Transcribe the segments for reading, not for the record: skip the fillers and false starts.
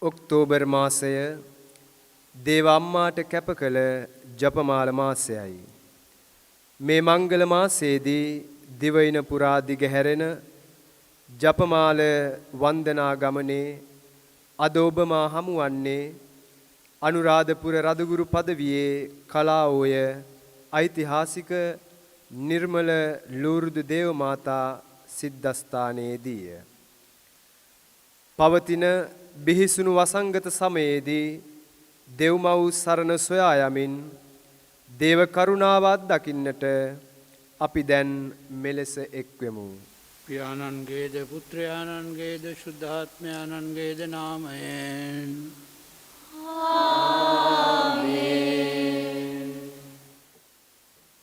October මාසය දේව අම්මාට කැප කළ ජපමාල මාසයයි. මේ මංගල මාසයේදී දිවයින පුරා දිගහැරෙන ජපමාල වන්දනා ගමනේ අද ඔබ මා හමුවන්නේ අනුරාධපුර රදගුරු පදවියේ කලාඔය ඓතිහාසික නිර්මල ලූර්දු දේව මාතා සිද්ධස්ථානයේදීය. පවතින බිහිසුණු වසංගත සමයේදී දෙව්මව් සරණ සොයා යමින් දේව කරුණාව අත්දකින්නට අපි දැන් මෙලෙස එක්වෙමු. පියාණන්ගේද පුත්‍රයාණන්ගේද ශුද්ධාත්මයාණන්ගේද නාමයෙන් ආමේන්.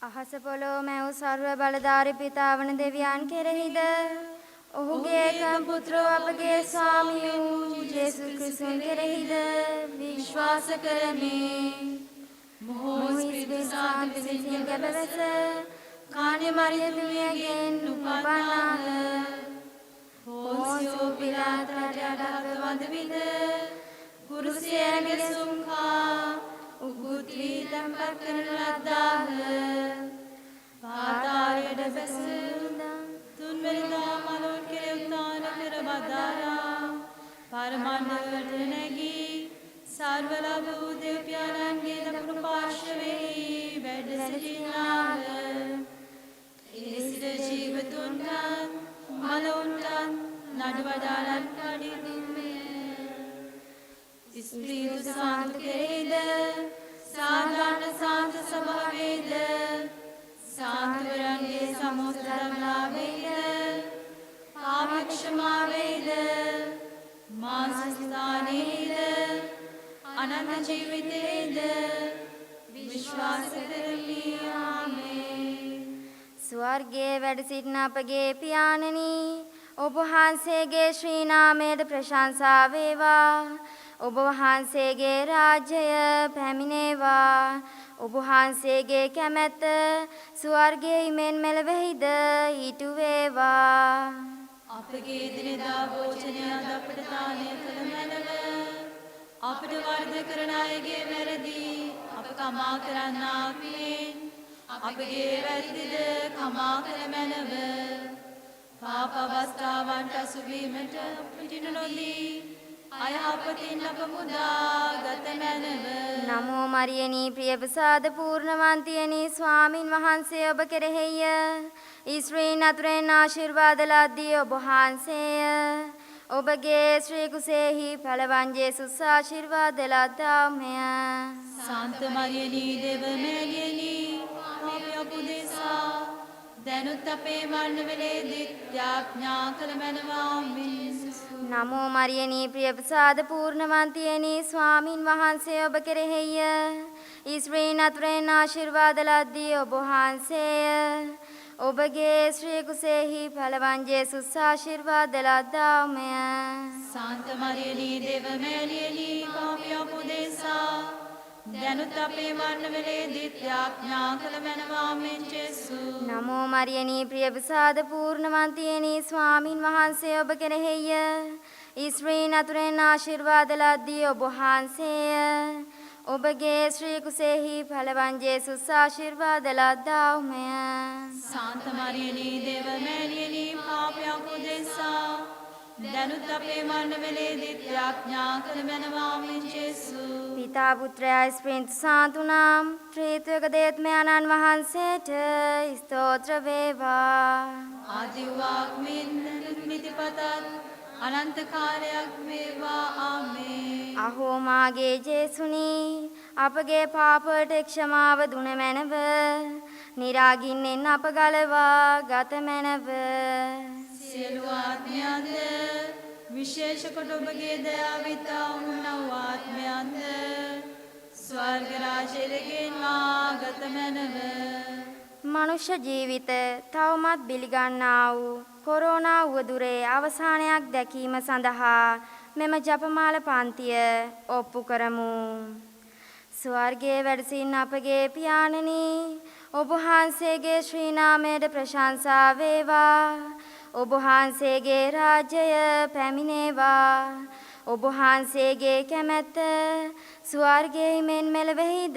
අහස පොළොව මැව් සර්ව බලධාරී පිතාවන දෙවියන් කෙරෙහිද ඔහුගේ එකම පුත්‍රෝ අපගේ ස්වාමී වූ යේසුස් ක්‍රිස්තුන් කෙරෙහිද විශ්වාස කරමි. මොහොස්පිරිතු සාන්ති විසින් ගැබවස කාණ්‍ය මරියතුමියගෙන් උපන්නාහ. පොන්සියෝ පිලාත් රජාට වඳ විඳ කුරුසියේගේ සුම්කා උගුත් වී තැන්පත් කරන ලද්දාහ. පාතාලයට බැසුණා තුන්වැනිදා මලොන් කෙරෙහි උත්ථාන කර බදාලා පරමාණ්ඩවලට නැගී සර්වලබ වූ දේව පියාණන්ගේ දකුණු පාර්ශ්වයෙහි වැඩ සිටිනාහ. එලෙසිට ජීවතුන්ටත් මලවුන්ටත් නඩු වඩාලන් කඩිනුමය. ස්ත්‍රීදු සාන්ත කෙරෙහිද සාධාරණ සාන්ත ස්වභාවයේද සාන්තවරන්ගේ සමෝස්ත ධර්මලාභයේද පාපක්ෂමාවේද මානසිකතානේද අනන්ත ජීවිතේද විශ්වාස කරමි. ආමේන්. ස්වර්ගයේ වැඩ සිටින අපගේ පියාණනි, ඔබ වහන්සේගේ ශ්‍රී නාමයට ප්‍රශංසා වේවා. ඔබ වහන්සේගේ රාජ්‍යය පැමිණේවා. ඔබ වහන්සේගේ කැමැත්ත ස්වර්ගයේ මෙන් මෙලොවෙහිද ඊටු වේවා. අපගේ දිනදා භෝජනය අද අපට දානය කළ මැනව. අපට වර්ධ කරන අයගේ වැරදි අප කමා කරන්නාක් මෙන් අපගේ වැරදිද කමා කළ මැනව. පාප අවස්ථාවන්ට අසුවීමට පිටින නොදී අයහපතින් අප මුදා ගත මැනව. නමෝ මරියනී ප්‍රියප්‍රසාද පූර්ණවන්තියනි ස්වාමින් වහන්සේ ඔබ කෙරෙහිය. ඊශ්වරීන් අතුරෙන් ආශිර්වාද ලද්දී ඔබ වහන්සේය. ඔබගේ ශ්‍රී කුසෙහි පළවන් ජේසුස් ආශිර්වාද ලද්දාමය. සාන්ත මරියනී දේව මෑණියනි අප උදෙසා දැනුත් අපේ මරණවලදී යාඥා කළ මැනව. ආමේන්. නමෝ මරියනී ප්‍රියප්‍රසාද පූර්ණවන්තියනි ස්වාමින් වහන්සේ ඔබ කෙරෙහිය. ඊශ්වරීන් අතුරෙන් ආශිර්වාද ලද්දී ඔබ වහන්සේය. ඔබගේ ශ්‍රී කුසෙහි පළවන් ජේසුස් ආශිර්වාද ලද්දාමය. සාන්ත මරියනී දේව මෑණියනි අප උදෙසා දැනුත් අපේ මරණවලදී යාඥා කළ මැනව. ආමේන්. ජේසුස්. නමෝ මරියනී ප්‍රියප්‍රසාද පූර්ණවන්තියනි ස්වාමින් වහන්සේ ඔබ කෙරෙහිය. ඊශ්වරීන් අතුරෙන් ආශිර්වාද ලද්දී ඔබ වහන්සේය. ඔබගේ ශ්‍රී කුසෙහි පළවන් ජේසුස් ආශිර්වාද ලද්දාමය. සාන්ත මරියනී දේව මෑණියනි පාපයක් උදෙසා දැනුත් අපේ මරණවලදී යාඥා කළ මැනව. ආමේන්. ජේසුස්. පිතා පුත්‍රයා ස්ප්‍රින්ත් සාතුනම් ත්‍රිත්වක දේත්මයන්න් වහන්සේට ස්තෝත්‍ර වේවා. ආදිවාක් මෙන් නිතිපතත් අනන්ත කාලයක් වේවා. ආමේන්. අහෝ මාගේ ජේසුනි, අපගේ පාපයට ක්ෂමාව දුන මැනව. නිරාගින්නෙන් අප ගලවා ගත මැනව. සියලු ආත්මයන්ද විශේෂ කොට ඔබගේ දයාවිතා වූ ආත්මයන්ද ස්වර්ග රාජ්‍යයෙන් වාගත මැනව. මනුෂ්‍ය ජීවිත තවමත් බිලිගන්නා වූ කොරෝනා උවදුරේ අවසානයක් දැකීම සඳහා මෙම ජපමාල පන්තිය ඔප්පු කරමු. ස්වර්ගයේ වැඩ සිටින අපගේ පියාණනි, ඔබ වහන්සේගේ ශ්‍රී නාමයට ප්‍රශංසා වේවා. ඔබ වහන්සේගේ රාජ්‍යය පැමිණේවා. ඔබ වහන්සේගේ කැමැත්ත ස්වර්ගයේ මෙන් මෙලෙවෙහිද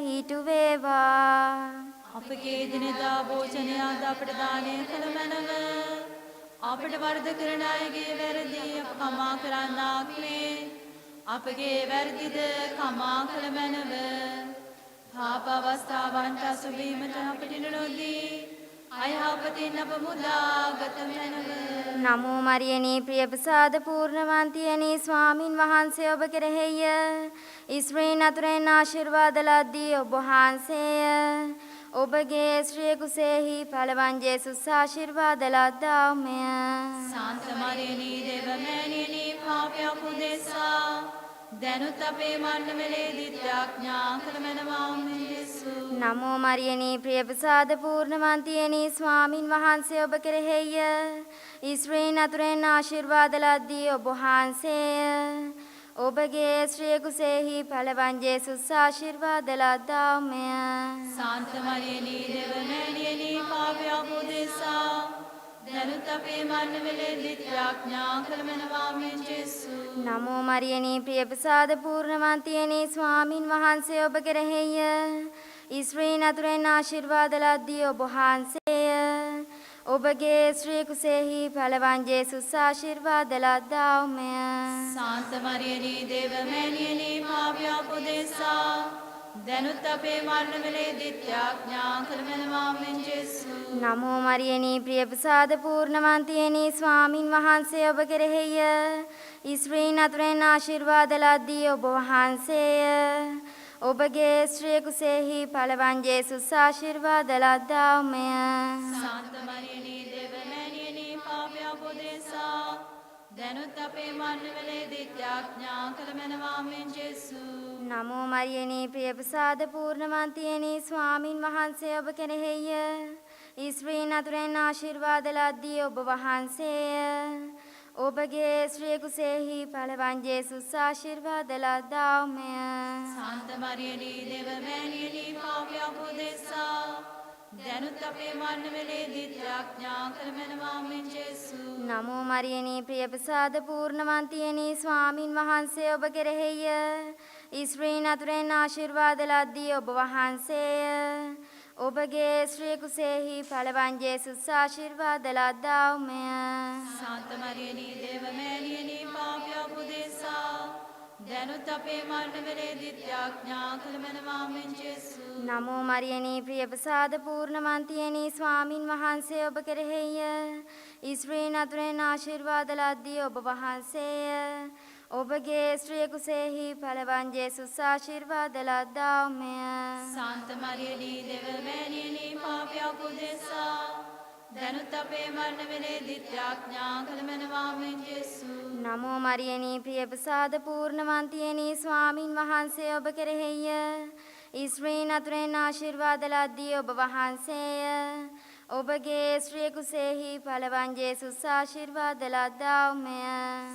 ඊට වේවා. අපගේ දිනදා භෝජනය අද අපට දානය කළ මැනව. අපට වරද කරන අයගේ වැරදි අප කමා කරන්නාක් මේ. අපගේ වැරදිද කමා කළ මැනව. පාප අවස්ථාවන්ට අසුබීමට අපට ඉඩ නොදී අයහපතින් අප මුදාගත මැනව. නමෝ මරියනී ප්‍රියප්‍රසාද පූර්ණවන්තියනී ස්වාමින් වහන්සේ ඔබ කෙරෙහිය. ස්ත්‍රීන් අතුරෙන් ආශිර්වාද ලද්දී ඔබ වහන්සේය. ඔබගේ ශ්‍රී කුසෙහි පළවන් ජේසුස් ආශිර්වාද ලද්දාමය. සාන්ත මරියනී දේවමෑණියනී පාපයක් උදෙසා දැනුත් අපේ මන්නවලේදීත් යාඥා කළ මැනවාමෙන් යේසුස්. නමෝ මරියනී ප්‍රියප්‍රසාද පූර්ණවන්තියනී ස්වාමින් වහන්සේ ඔබ කෙරෙහිය. ස්ත්‍රීන් අතුරෙන් ආශිර්වාද ලද්දී ඔබ වහන්සේය. ඔබගේ ශ්‍රී කුසෙහි පළවන් ජේසුස් ආශිර්වාද ලද්දාමය. සාන්ත මරියනී දේවමෑණියනී පාපයක් උදෙසා දැනුත් අපේ මන්නවලේදීත් යාඥා කළ මැනවාමෙන් යේසුස්. නමෝ මරියනී ප්‍රියප්‍රසාද පූර්ණවන්තියනී ස්වාමින් වහන්සේ ඔබ කෙරෙහිය. ස්ත්‍රීන් අතුරෙන් ආශිර්වාද ලද්දී ඔබ වහන්සේය. ඔබගේ ශ්‍රී කුසෙහි පළවන් ජේසුස් ආශිර්වාද ලද්දාමය. සාන්ත මරියනී දේවමෑණියනී පාපයක් උදෙසා දැනුත් අපේ මරණවලේදීත් යාඥා කළ මැනවාමෙන් යේසුස්. නමෝ මරියනී ප්‍රියප්‍රසාද පූර්ණවන්තියනී ස්වාමින් වහන්සේ ඔබ කෙරෙහිය. ස්ත්‍රීන් අතුරෙන් ආශිර්වාද ලද්දී ඔබ වහන්සේය. ඔබගේ ශ්‍රී කුසෙහි පළවන් ජේසුස් ආශිර්වාද ලද්දාමය. සාන්ත මරියනී දේවමෑණියනී පාපයක් උදෙසා දැනුත් අපේ මරණවලේදීත් යාඥා කළ මැනවාමෙන් යේසුස්. නමෝ මරියනී ප්‍රියප්‍රසාද පූර්ණවන්තියනී ස්වාමින් වහන්සේ ඔබ කෙරෙහිය. ස්ත්‍රීන් අතුරෙන් ආශිර්වාද ලද්දී ඔබ වහන්සේය. ඔබගේ ශ්‍රී කුසෙහි පළවන් ජේසුස් ආශිර්වාද ලද්දාමය. සාන්ත මරියනී දේවමෑණියනී පාපයක් උදෙසා දැනුත් අපේ මරණවලේදීත් යාඥා කළ මැනවාමෙන් යේසුස්. නමෝ මරියනී ප්‍රියප්‍රසාද පූර්ණවන්තියනී ස්වාමින් වහන්සේ ඔබ කෙරෙහිය. ස්ත්‍රීන් අතුරෙන් ආශිර්වාද ලද්දී ඔබ වහන්සේය. ඔබගේ ශ්‍රී කුසෙහි පළවන් ජේසුස් ආශිර්වාද ලද්දාමය. සාන්ත මරියනී දේවමෑණියනී පාපයක් උදෙසා දැනුත් අපේ මරණවලේදීත් යාඥා කළ මැනවාමෙන් යේසුස්. නමෝ මරියනී ප්‍රියප්‍රසාද පූර්ණවන්තියනී ස්වාමින් වහන්සේ ඔබ කෙරෙහිය. ස්ත්‍රීන් අතුරෙන් ආශිර්වාද ලද්දී ඔබ වහන්සේය. ඔබගේ ශ්‍රී කුසෙහි පළවන් ජේසුස් ආශිර්වාද ලද්දාමය. සාන්ත මරියනී දේවමෑණියනී පාපයක් උදෙසා දැනුත් අපේ මරණවලේදීත් යාඥා කළ මැනවාමෙන් යේසුස්. නමෝ මරියනී ප්‍රියප්‍රසාද පූර්ණවන්තියනී ස්වාමින් වහන්සේ ඔබ කෙරෙහිය. ස්ත්‍රීන් අතුරෙන් ආශිර්වාද ලද්දී ඔබ වහන්සේය. ඔබගේ ශ්‍රී කුසෙහි පළවන් ජේසුස් ආශිර්වාද ලද්දාමය.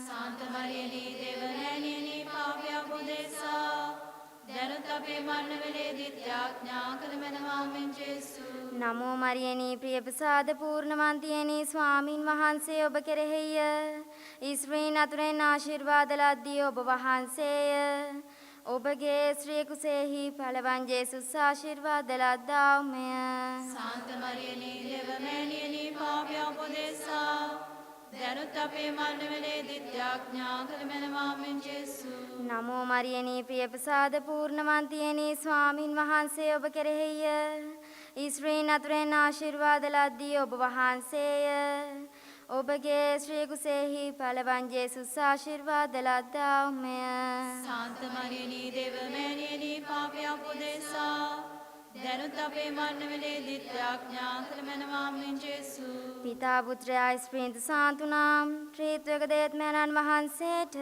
සාන්ත මරියනී දේවමෑණියනී පාපයක් උදෙසා දැනුත් අපේ මරණවලේදීත් යාඥා කළ මැනවාමෙන් යේසුස්. නමෝ මරියනී ප්‍රියප්‍රසාද පූර්ණවන්තියනී ස්වාමින් වහන්සේ ඔබ කෙරෙහිය. ස්ත්‍රීන් අතුරෙන් ආශිර්වාද ලද්දී ඔබ වහන්සේය. ඔබගේ ශ්‍රී කුසෙහි පළවන් ජේසුස් ආශිර්වාද ලද්දාමය. සාන්ත මරියනී දේවමෑණියනී පාපයක් උදෙසා දැනුත් අපේ මරණවලේදීත් යාඥා කළ මැනවාමෙන් යේසුස්. නමෝ මරියනී ප්‍රියප්‍රසාද පූර්ණවන්තියනී ස්වාමින් වහන්සේ ඔබ කෙරෙහිය. ස්ත්‍රීන් අතුරෙන් ආශිර්වාද ලද්දී ඔබ වහන්සේය. ඔබගේ ශ්‍රී කුසෙහි පළවන් ජේසුස් ආශිර්වාද ලද්දාමය. සාන්ත මරියනී දේවමෑණියනී පාපයක් උදෙසා දැනුත් අපේ මරණවලේදීත් යාඥා කළ මැනවාමෙන් යේසුස්. පිතා පුත්‍රයා ස්ප්‍රීන්ත සාන්තුනම් ත්‍රිත්වක දේත්මයන්න් වහන්සේට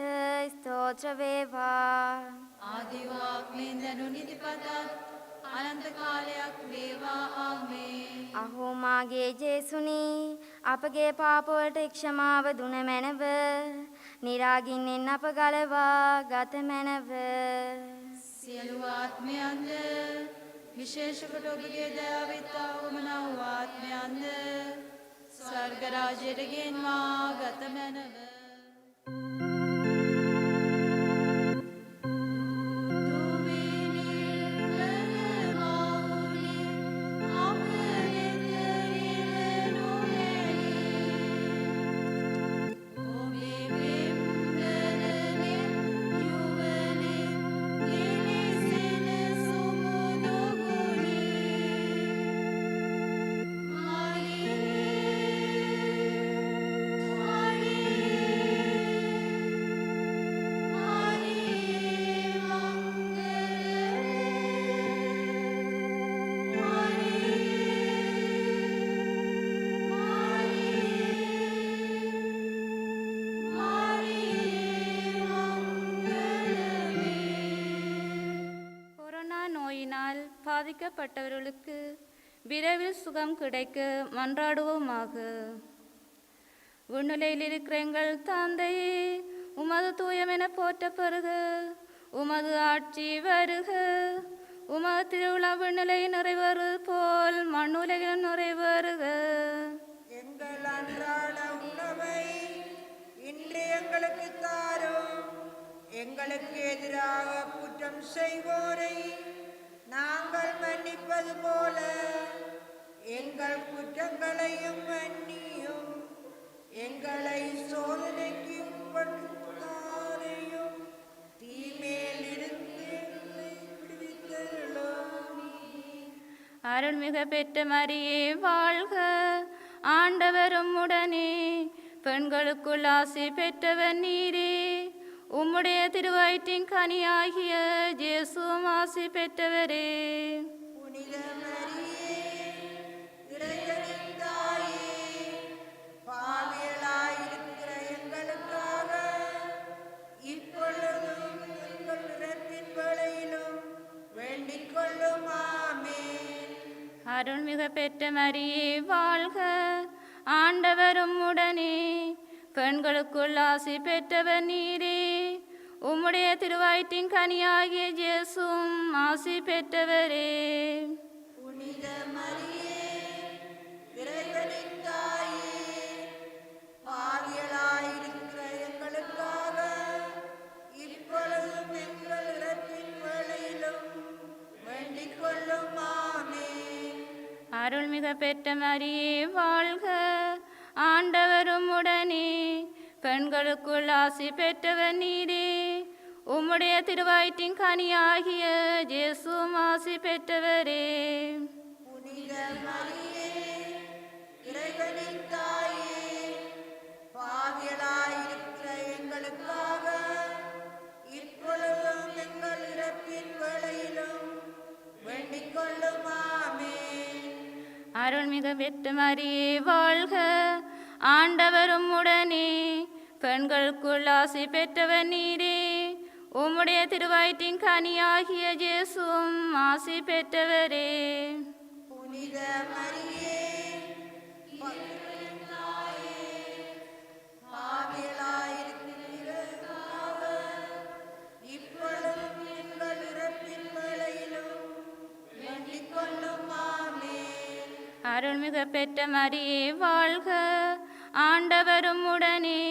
ස්තෝත්‍ර වේවා. ආදිවාක්මෙන් දැනු නිතිපතත් අනන්ත කාලයක් වේවා. ආමේන්. අහෝ මාගේ ජේසුනි අපගේ පාපවලට ක්ෂමාව දුන මැනව. නිරාගින්නෙන් අප ගලවා ගත මැනව. සියලු ආත්මයන්ද විශේෂ කොට ඔබගේ දයාවෙත්තා උමනා වූ ආත්මයන්ද ස්වර්ග රාජයට ගෙන්වා ගත මැනව. பாதிக்கப்பட்டவர்களுக்கு விரைவில் சுகம் கிடைக்க மன்றாடுவோமாக. விண்ணுலையில் இருக்கிற எங்கள் தந்தையே, உமது தூயமென போற்ற பெறுக. உமது ஆட்சி வருக. உமது திருவிழா விண்ணுலையில் நிறைவேறுவது போல் மண்ணுலகிலும் நிறைவேறுக. எங்கள் அன்றாட உணவை இன்று எங்களுக்கு தாரும். எங்களுக்கு எதிராக குற்றம் செய்வோரை நாங்கள் மன்னிப்பது போல எங்கள் குற்றங்களையும் மன்னியும். எங்களை சோதனைக்கு உட்படுத்தாரையும் தீமேலிருந்து எங்களை விடுவித்தருளும். அருள்மிக பெற்ற மரியே வாழ்க. ஆண்டவரும் உடனே பெண்களுக்குள் ஆசி பெற்றவர் நீரே. உம்முடைய திருவயிற்றின் கனியாகிய இயேசுவும் ஆசி பெற்றவரே. புனித மரியே, இறைவனின் தாயே, பாவியலாயிருக்கிற எங்களுக்காக இப்பொழுதும் எங்கள் இறப்பின் வேளையிலும் வேண்டிக் கொள்ளும். ஆமென். அருள்மிக பெற்ற மரியே வாழ்க. ஆண்டவரும் உடனே பெண்களுக்குள் ஆசி பெற்றவர் நீரே. உம்முடைய திருவயிற்றின் கனியாகிய இயேசுவும் ஆசி பெற்றவரே. புனித மரியே, இறைவனின் தாயே, பாவியலாயிருக்கிற எங்களுக்காக இப்பொழுதும் எங்கள் இறப்பின் வேளையிலும் வேண்டிக் கொள்ளும். ஆமென். அருள்மிக பெற்ற மரியே வாழ்க. ஆண்டவரும் உடனே பெண்களுக்குள் ஆசி பெற்றவர் நீரே. உம்முடைய திருவயிற்றின் கனியாகிய இயேசுவும் ஆசி பெற்றவரே. புனித மரியே, இறைவனின் தாயே, பாவியலாயிருக்கிற எங்களுக்காக இப்பொழுதும் எங்கள் இறப்பின் வேளையிலும் வேண்டிக் கொள்ளும். ஆமென். அருள்மிக பெற்ற மரியே வாழ்க. ஆண்டவரும் உடனே பெண்களுக்குள் ஆசி பெற்றவர் நீரே. உம்முடைய திருவயிற்றின் கனியாகிய இயேசுவும் ஆசி பெற்றவரே. புனித மரியே, இறைவனின் தாயே, பாவியலாயிருக்கிற எங்களுக்காக இப்பொழுதும் எங்கள் இறப்பின் வேளையிலும் வேண்டிக் கொள்ளும். ஆமென். அருள்மிக பெற்ற மரியே வாழ்க. ஆண்டவரும் உடனே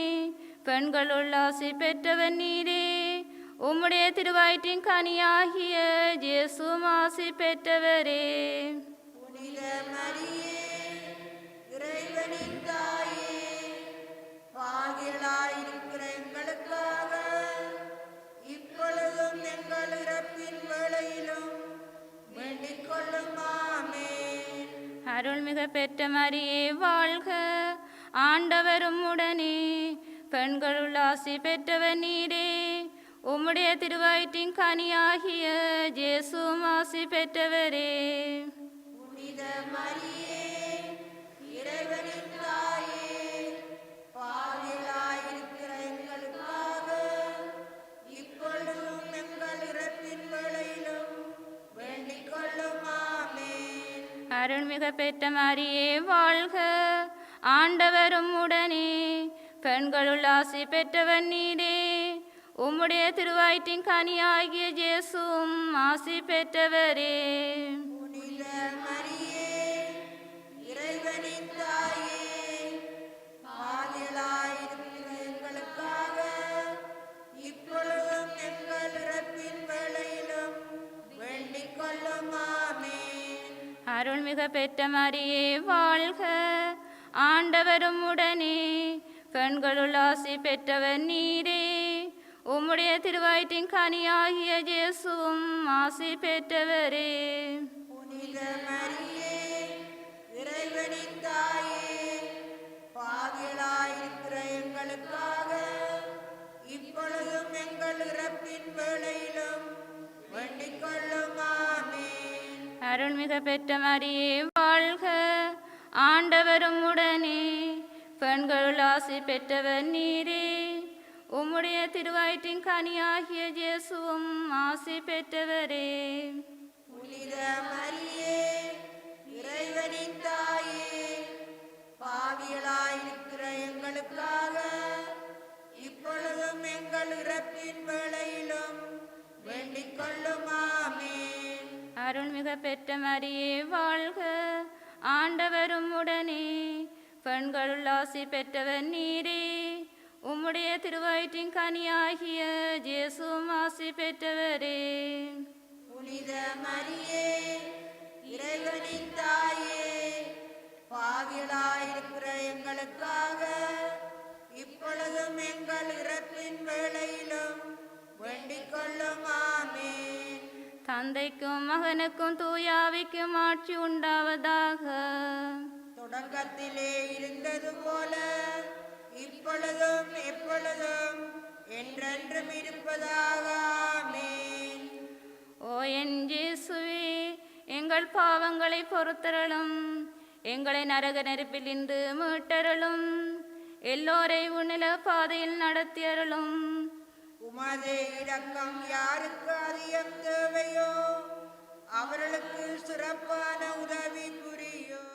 பெண்களுள் ஆசி பெற்றவர் நீரே. உம்முடைய திருவயிற்றின் கனியாகிய இயேசுவும் ஆசி பெற்றவரே. புனித மரியே, இறைவனின் தாயே, பாவியலாயிருக்கிற எங்களுக்காக இப்பொழுதும் எங்கள் இறப்பின் வேளையிலும் வேண்டிக் கொள்ளும். ஆமென். அருள்மிக பெற்ற மரியே வாழ்க. ஆண்டவரும் உடனே பெண்களுள் ஆசி பெற்றவர் நீரே. உம்முடைய திருவயிற்றின் கனியாகிய இயேசுவும் ஆசி பெற்றவரே. புனித மரியே, இறைவனின் தாயே, பாவியலாயிருக்கிற எங்களுக்காக இப்பொழுதும் எங்கள் இறப்பின் வேளையிலும் வேண்டிக் கொள்ளும். ஆமென். அருள்மிக பெற்ற மரியே வாழ்க. ஆண்டவரும் உடனே பெண்களுள் ஆசி பெற்றவர் நீரே. உம்முடைய திருவயிற்றின் கனியாகிய இயேசுவும் ஆசி பெற்றவரே. புனித மரியே, இறைவனின் தாயே, பாவியலாயிருக்கிற எங்களுக்காக இப்பொழுதும் எங்கள் இறப்பின் வேளையிலும் வேண்டிக் கொள்ளும். ஆமென். அருள்மிக பெற்ற மரியே வாழ்க. ஆண்டவரும் உடனே பெண்களுள் ஆசி பெற்றவர் நீரே. உம்முடைய திருவயிற்றின் கனியாகிய இயேசுவும் ஆசி பெற்றவரே. புனித மரியே, இறைவனின் தாயே, பாவியலாயிருக்கிற எங்களுக்காக இப்பொழுதும் எங்கள் இறப்பின் வேளையிலும் வேண்டிக் கொள்ளும். ஆமென். அருள்மிக பெற்ற மரியே வாழ்க. ஆண்டவரும் உடனே பெண்களுள் ஆசி பெற்றவர் நீரே. உம்முடைய திருவயிற்றின் கனியாகிய இயேசுவும் ஆசி பெற்றவரே. புனித மரியே இறைவனின் தாயே பாவிகளாயிருக்கிற எங்களுக்காக இப்பொழுதும் எங்கள் இறப்பின் வேளையிலும் வேண்டிக் கொள்ளும் ஆமென். அருள்மிகு பெற்ற மரியே வாழ்க, ஆண்டவரும் உடனே, பெண்களுள் ஆசி பெற்றவர் நீரே. உம்முடைய திருவயிற்றின் கனியாகிய இயேசுவும் ஆசி பெற்றவரே. புனித மரியே இறைவனின் தாயே பாவிகளாயிருக்கிற எங்களுக்காக இப்பொழுதும் எங்கள் இறப்பின் வேளையிலும் வேண்டிக் கொள்ளும் ஆமென். தந்தைக்கும் மகனுக்கும் தூயாவிக்கும் ஆட்சி உண்டாவதாக. தொடக்கத்திலே இருந்தது போல இப்பொழுதும் எப்பொழுதும் என்றென்றும் இருப்பதாக ஆமென். ஓ என் இயேசுவே, எங்கள் பாவங்களை பொறுத்தருளும், எங்களை நரக நெருப்பிலிருந்து மீட்டருளும், எல்லோரை உன்னில பாதையில் நடத்தியருளும். உமது இரக்கம் யாருக்கு அதிகம் தேவையோ அவர்களுக்கு சிறப்பான உதவி புரியும்.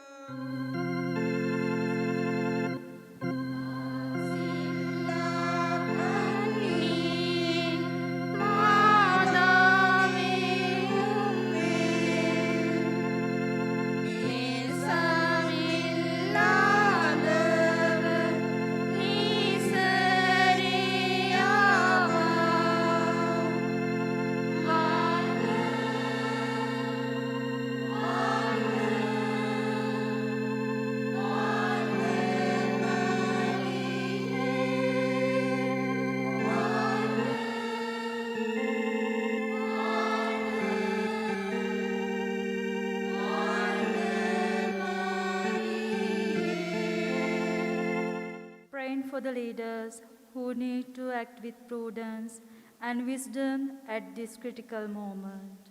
Praying for the leaders who need to act with prudence and wisdom at this critical moment.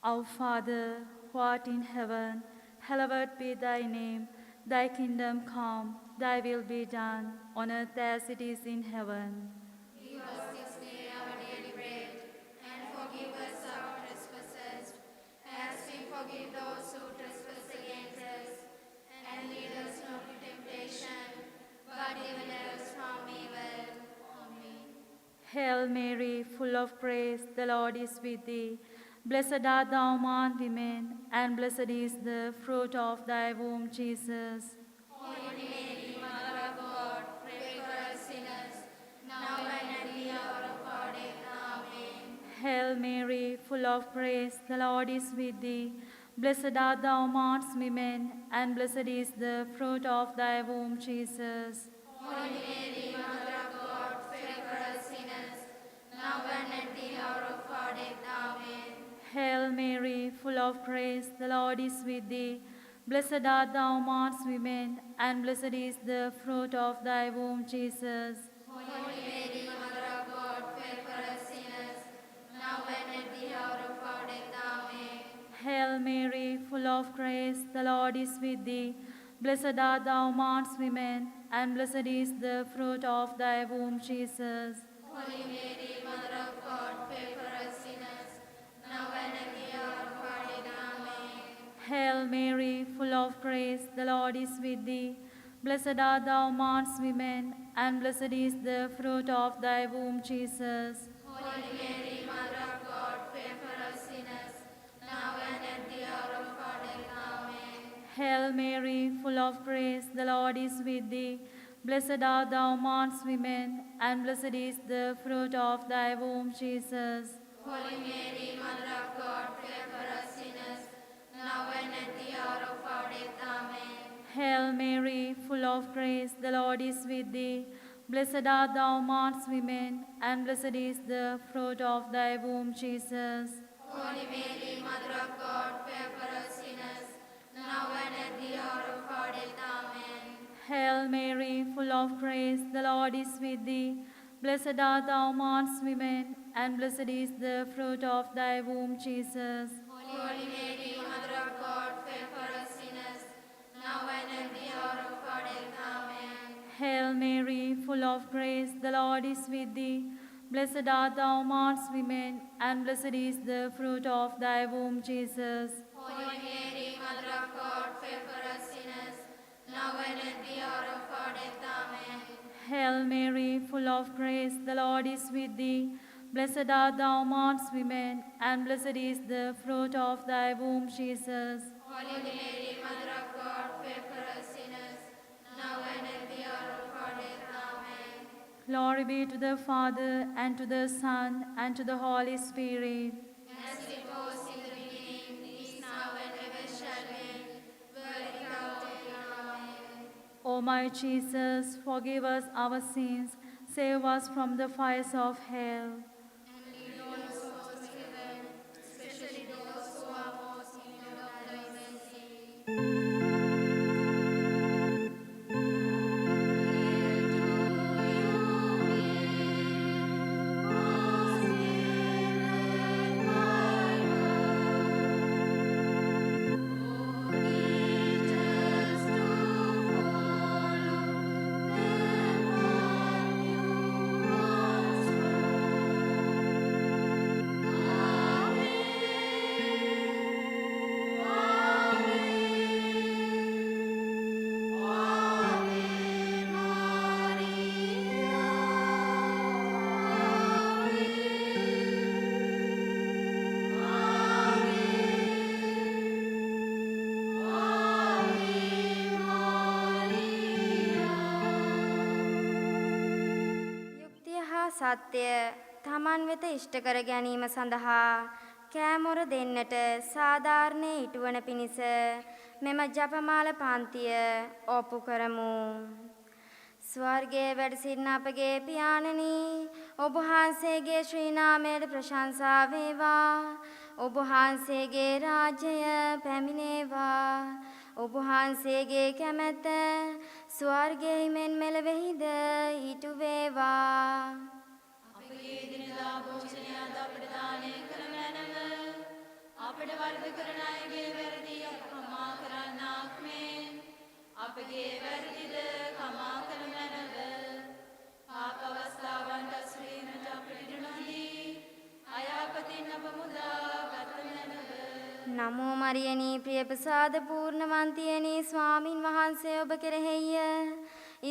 Our Father, who art in heaven, hallowed be thy name. Thy kingdom come, thy will be done, on earth as it is in heaven. Give us this day our daily bread, and forgive us our trespasses, as we forgive those who trespass against us. And lead us not into temptation, but deliver us from evil. Amen. Hail Mary, full of grace, the Lord is with thee. Blessed art thou among women, and blessed is the fruit of thy womb, Jesus. Holy Mary, Mother of God, pray for us sinners, now and at the hour of our death. Amen. Hail Mary, full of grace, the Lord is with thee. Blessed art thou amongst women, and blessed is the fruit of thy womb, Jesus. Holy Mary, Mother of God, pray for us sinners, now and at the hour of our death. Amen. Hail Mary, full of grace, the Lord is with thee. Blessed art thou amongst women, and blessed is the fruit of thy womb, Jesus. Holy Mary, Mother of God, pray for us sinners, now and at the hour of our death. Amen. Hail Mary, full of grace, the Lord is with thee. Blessed art thou amongst women, and blessed is the fruit of thy womb, Jesus. Holy Mary, Mother of God, pray for us sinners, now and at the hour of our death. Amen. Hail Mary, full of grace, the Lord is with thee. Blessed art thou amongst women, and blessed is the fruit of thy womb, Jesus. Holy Mary, Mother of God, pray for us sinners, now and at the hour of our death. Amen. Hail Mary, full of grace, the Lord is with thee. Blessed art thou amongst women, and blessed is the fruit of thy womb, Jesus. Holy Mary, Mother of God, pray for us sinners, now and at the hour of our death. Amen. Hail Mary, full of grace, the Lord is with thee. Blessed art thou amongst women, and blessed is the fruit of thy womb, Jesus. Holy Mary, Mother of God, pray for us sinners, now and at the hour of our death. Amen. Hail Mary, full of grace, the Lord is with thee. Blessed art thou amongst women, and blessed is the fruit of thy womb, Jesus. Holy Mary, Mother of God, pray for us sinners, now and at the hour of our death. Amen. Hail Mary, full of grace, the Lord is with thee. Blessed art thou amongst women, and blessed is the fruit of thy womb, Jesus. Holy Mary, Mother of God, pray for us sinners, now and at the hour of our death. Amen. Hail Mary, full of grace, the Lord is with thee. Blessed art thou amongst women, and blessed is the fruit of thy womb, Jesus. Holy Mary, Mother of God, pray for us sinners, now and at the hour of our death. Amen. Glory be to the Father, and to the Son, and to the Holy Spirit. As it was in the beginning, is now, and ever shall be, world without end. Amen. O my Jesus, forgive us our sins, save us from the fires of hell. And lead all souls to heaven, especially those who are most in need of thy mercy. යුක්තිය හා සත්‍යය තමන් වෙත ඉෂ්ට කර ගැනීම සඳහා කෑමොර දෙන්නට සාධාරණයේ ඉටුවන පිණිස මෙම ජපමාල පන්තිය ඔප්පු කරමු. ස්වර්ගයේ වැඩ සිටින අපගේ පියාණනි, ඔබ වහන්සේගේ ශ්‍රී නාමයට ප්‍රශංසා වේවා. ඔබ වහන්සේගේ රාජ්‍යය පැමිණේවා. ඔබ වහන්සේගේ කැමැත්ත ස්වර්ගයේ මෙන් මෙලොවෙහිද ඊට වේවා. අපගේ දිනදා භෝජනය අද අපට දානය කර මැනව. අපට වරද කරන අයගේ වැරදි අප කමා කරන්නාක් මෙන් අපගේ වැරදිද කමා කර මැනව. පාප අවස්ථාවන්ට අසුවීමට අපට ඉඩ නොදී අයහපතින් අප මුදා ගත මැනව. නමෝ මරියනී ප්‍රිය ප්‍රසාද පූර්ණවන්තියනි, ස්වාමින් වහන්සේ ඔබ කෙරෙහිය.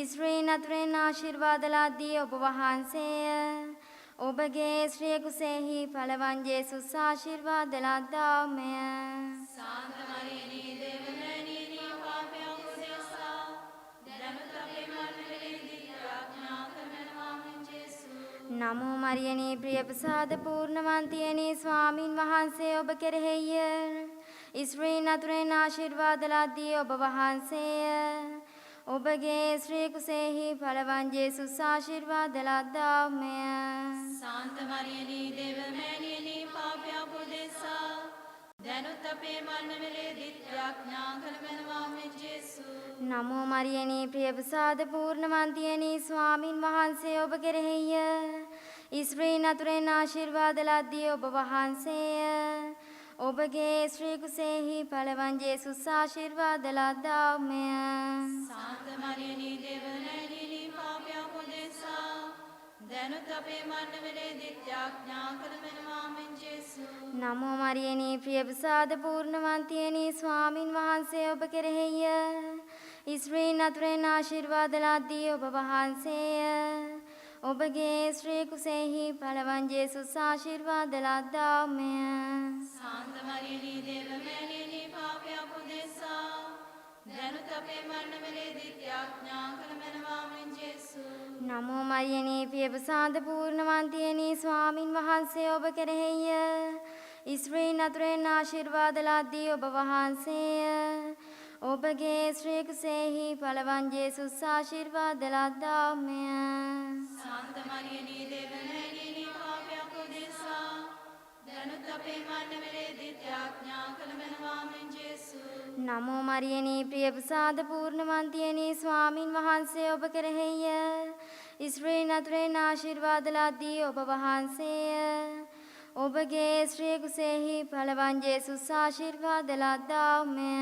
ඉස්රායෙල් අතුරෙන් ආශිර්වාද ලද්දී ඔබ වහන්සේය. ඔබගේ ශ්‍රී කුසෙහි පළවන් ජේසුස් ආශිර්වාද ලද්දාමය. සාන්ත මරියනී දේවමෑණියනි, පාපයන් උදෙසා දැනුත් අපේ මරණයේදී ප්‍රාර්ථනා කරනවා මෙන් ජේසු. නමෝ මරියනී ප්‍රිය ප්‍රසාද පූර්ණවන්තියනි, ස්වාමින් වහන්සේ ඔබ කෙරෙහිය. ඉස්රායෙල් අතුරෙන් ආශිර්වාද ලද්දී ඔබ වහන්සේය. ඔබගේ ශ්‍රී කුසෙහි පළවන් ජේසුස් ආශිර්වාද ලද්දාමය. සාන්ත මරියනී දේවමෑණියනි, පාපයන් උදෙසා දැනුත් අපේ මරණයේදී ප්‍රාර්ථනා කරනවා මෙන් ජේසු. නමෝ මරියනී ප්‍රිය ප්‍රසාද පූර්ණවන්තියනි, ස්වාමින් වහන්සේ ඔබ කෙරෙහිය. ඉස්රායෙල් අතුරෙන් ආශිර්වාද ලද්දී ඔබ වහන්සේය. ඔබගේ ශ්‍රී කුසෙහි පළවන් ජේසුස් ආශිර්වාද ලද්දාමය. සාන්ත මරියනී දේවමෑණියනි, පාපයන් උදෙසා දැනුත් අපේ මරණයේදී ප්‍රාර්ථනා කරනවා මෙන් ජේසු. නමෝ මරියනී ප්‍රිය ප්‍රසාද පූර්ණවන්තියනි, ස්වාමින් වහන්සේ ඔබ කෙරෙහිය. ඉස්රායෙල් අතුරෙන් ආශිර්වාද ලද්දී ඔබ වහන්සේය. ඔබගේ ශ්‍රී කුසෙහි පළවන් ජේසුස් ආශිර්වාද ලද්දාමය. සාන්ත මරියනී දේවමෑණියනි, පාපයන් උදෙසා දැනුත් අපේ මරණයේදී ප්‍රාර්ථනා කරනවා මෙන් ජේසු. නමෝ මරියනී ප්‍රිය ප්‍රසාද පූර්ණවන්තියනි, ස්වාමින් වහන්සේ ඔබ කෙරෙහිය. ඉස්රායෙල් අතුරෙන් ආශිර්වාද ලද්දී ඔබ වහන්සේය. ඔබගේ ශ්‍රී කුසෙහි පළවන් ජේසුස් ආශිර්වාද ලද්දාමය. සාන්ත මරියනී දේවමෑණියනි, පාපයන් උදෙසා දැනුත් අපේ මරණයේදී ප්‍රාර්ථනා කරනවා මෙන් ජේසු. නමෝ මරියනී ප්‍රිය ප්‍රසාද පූර්ණවන්තියනි, ස්වාමින් වහන්සේ ඔබ කෙරෙහිය. ඉස්රායෙල් අතුරෙන් ආශිර්වාද ලද්දී ඔබ වහන්සේය. ඔබගේ ශ්‍රී කුසෙහි පළවන් ජේසුස් ආශිර්වාද ලද්දාමය.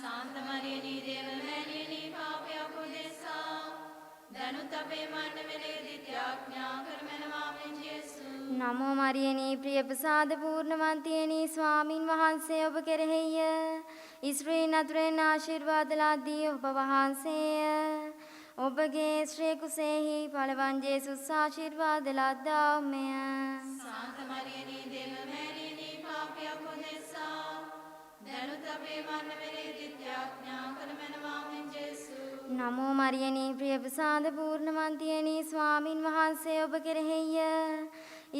සාන්ත මරියනී දේවමෑණියනි, පාපයන් උදෙසා දැනුත් අපේ මන්නවලේදීත් යාඥා කරමනවා මෙන් ජේසු. නමෝ මරියනී ප්‍රිය ප්‍රසාද පූර්ණවන්තියනී ස්වාමින් වහන්සේ ඔබ කෙරෙහිය. ඉස්රායෙල් නතුරෙන් ආශිර්වාද ලද්දී ඔබ වහන්සේය. ඔබගේ ශ්‍රේ කුසෙහි පළවන් ජේසුස් ආශිර්වාද ලද්දාමය. සාන්ත මරියනී දේව මෑණියනී පාපයක් උදෙසා දැනුත් අපේ මන්නවලේදීත් යාඥා කරමනවා මෙන් ජේසු. නමෝ මරියනී ප්‍රිය ප්‍රසාද පූර්ණවන්තියනී ස්වාමින් වහන්සේ ඔබ කෙරෙහිය.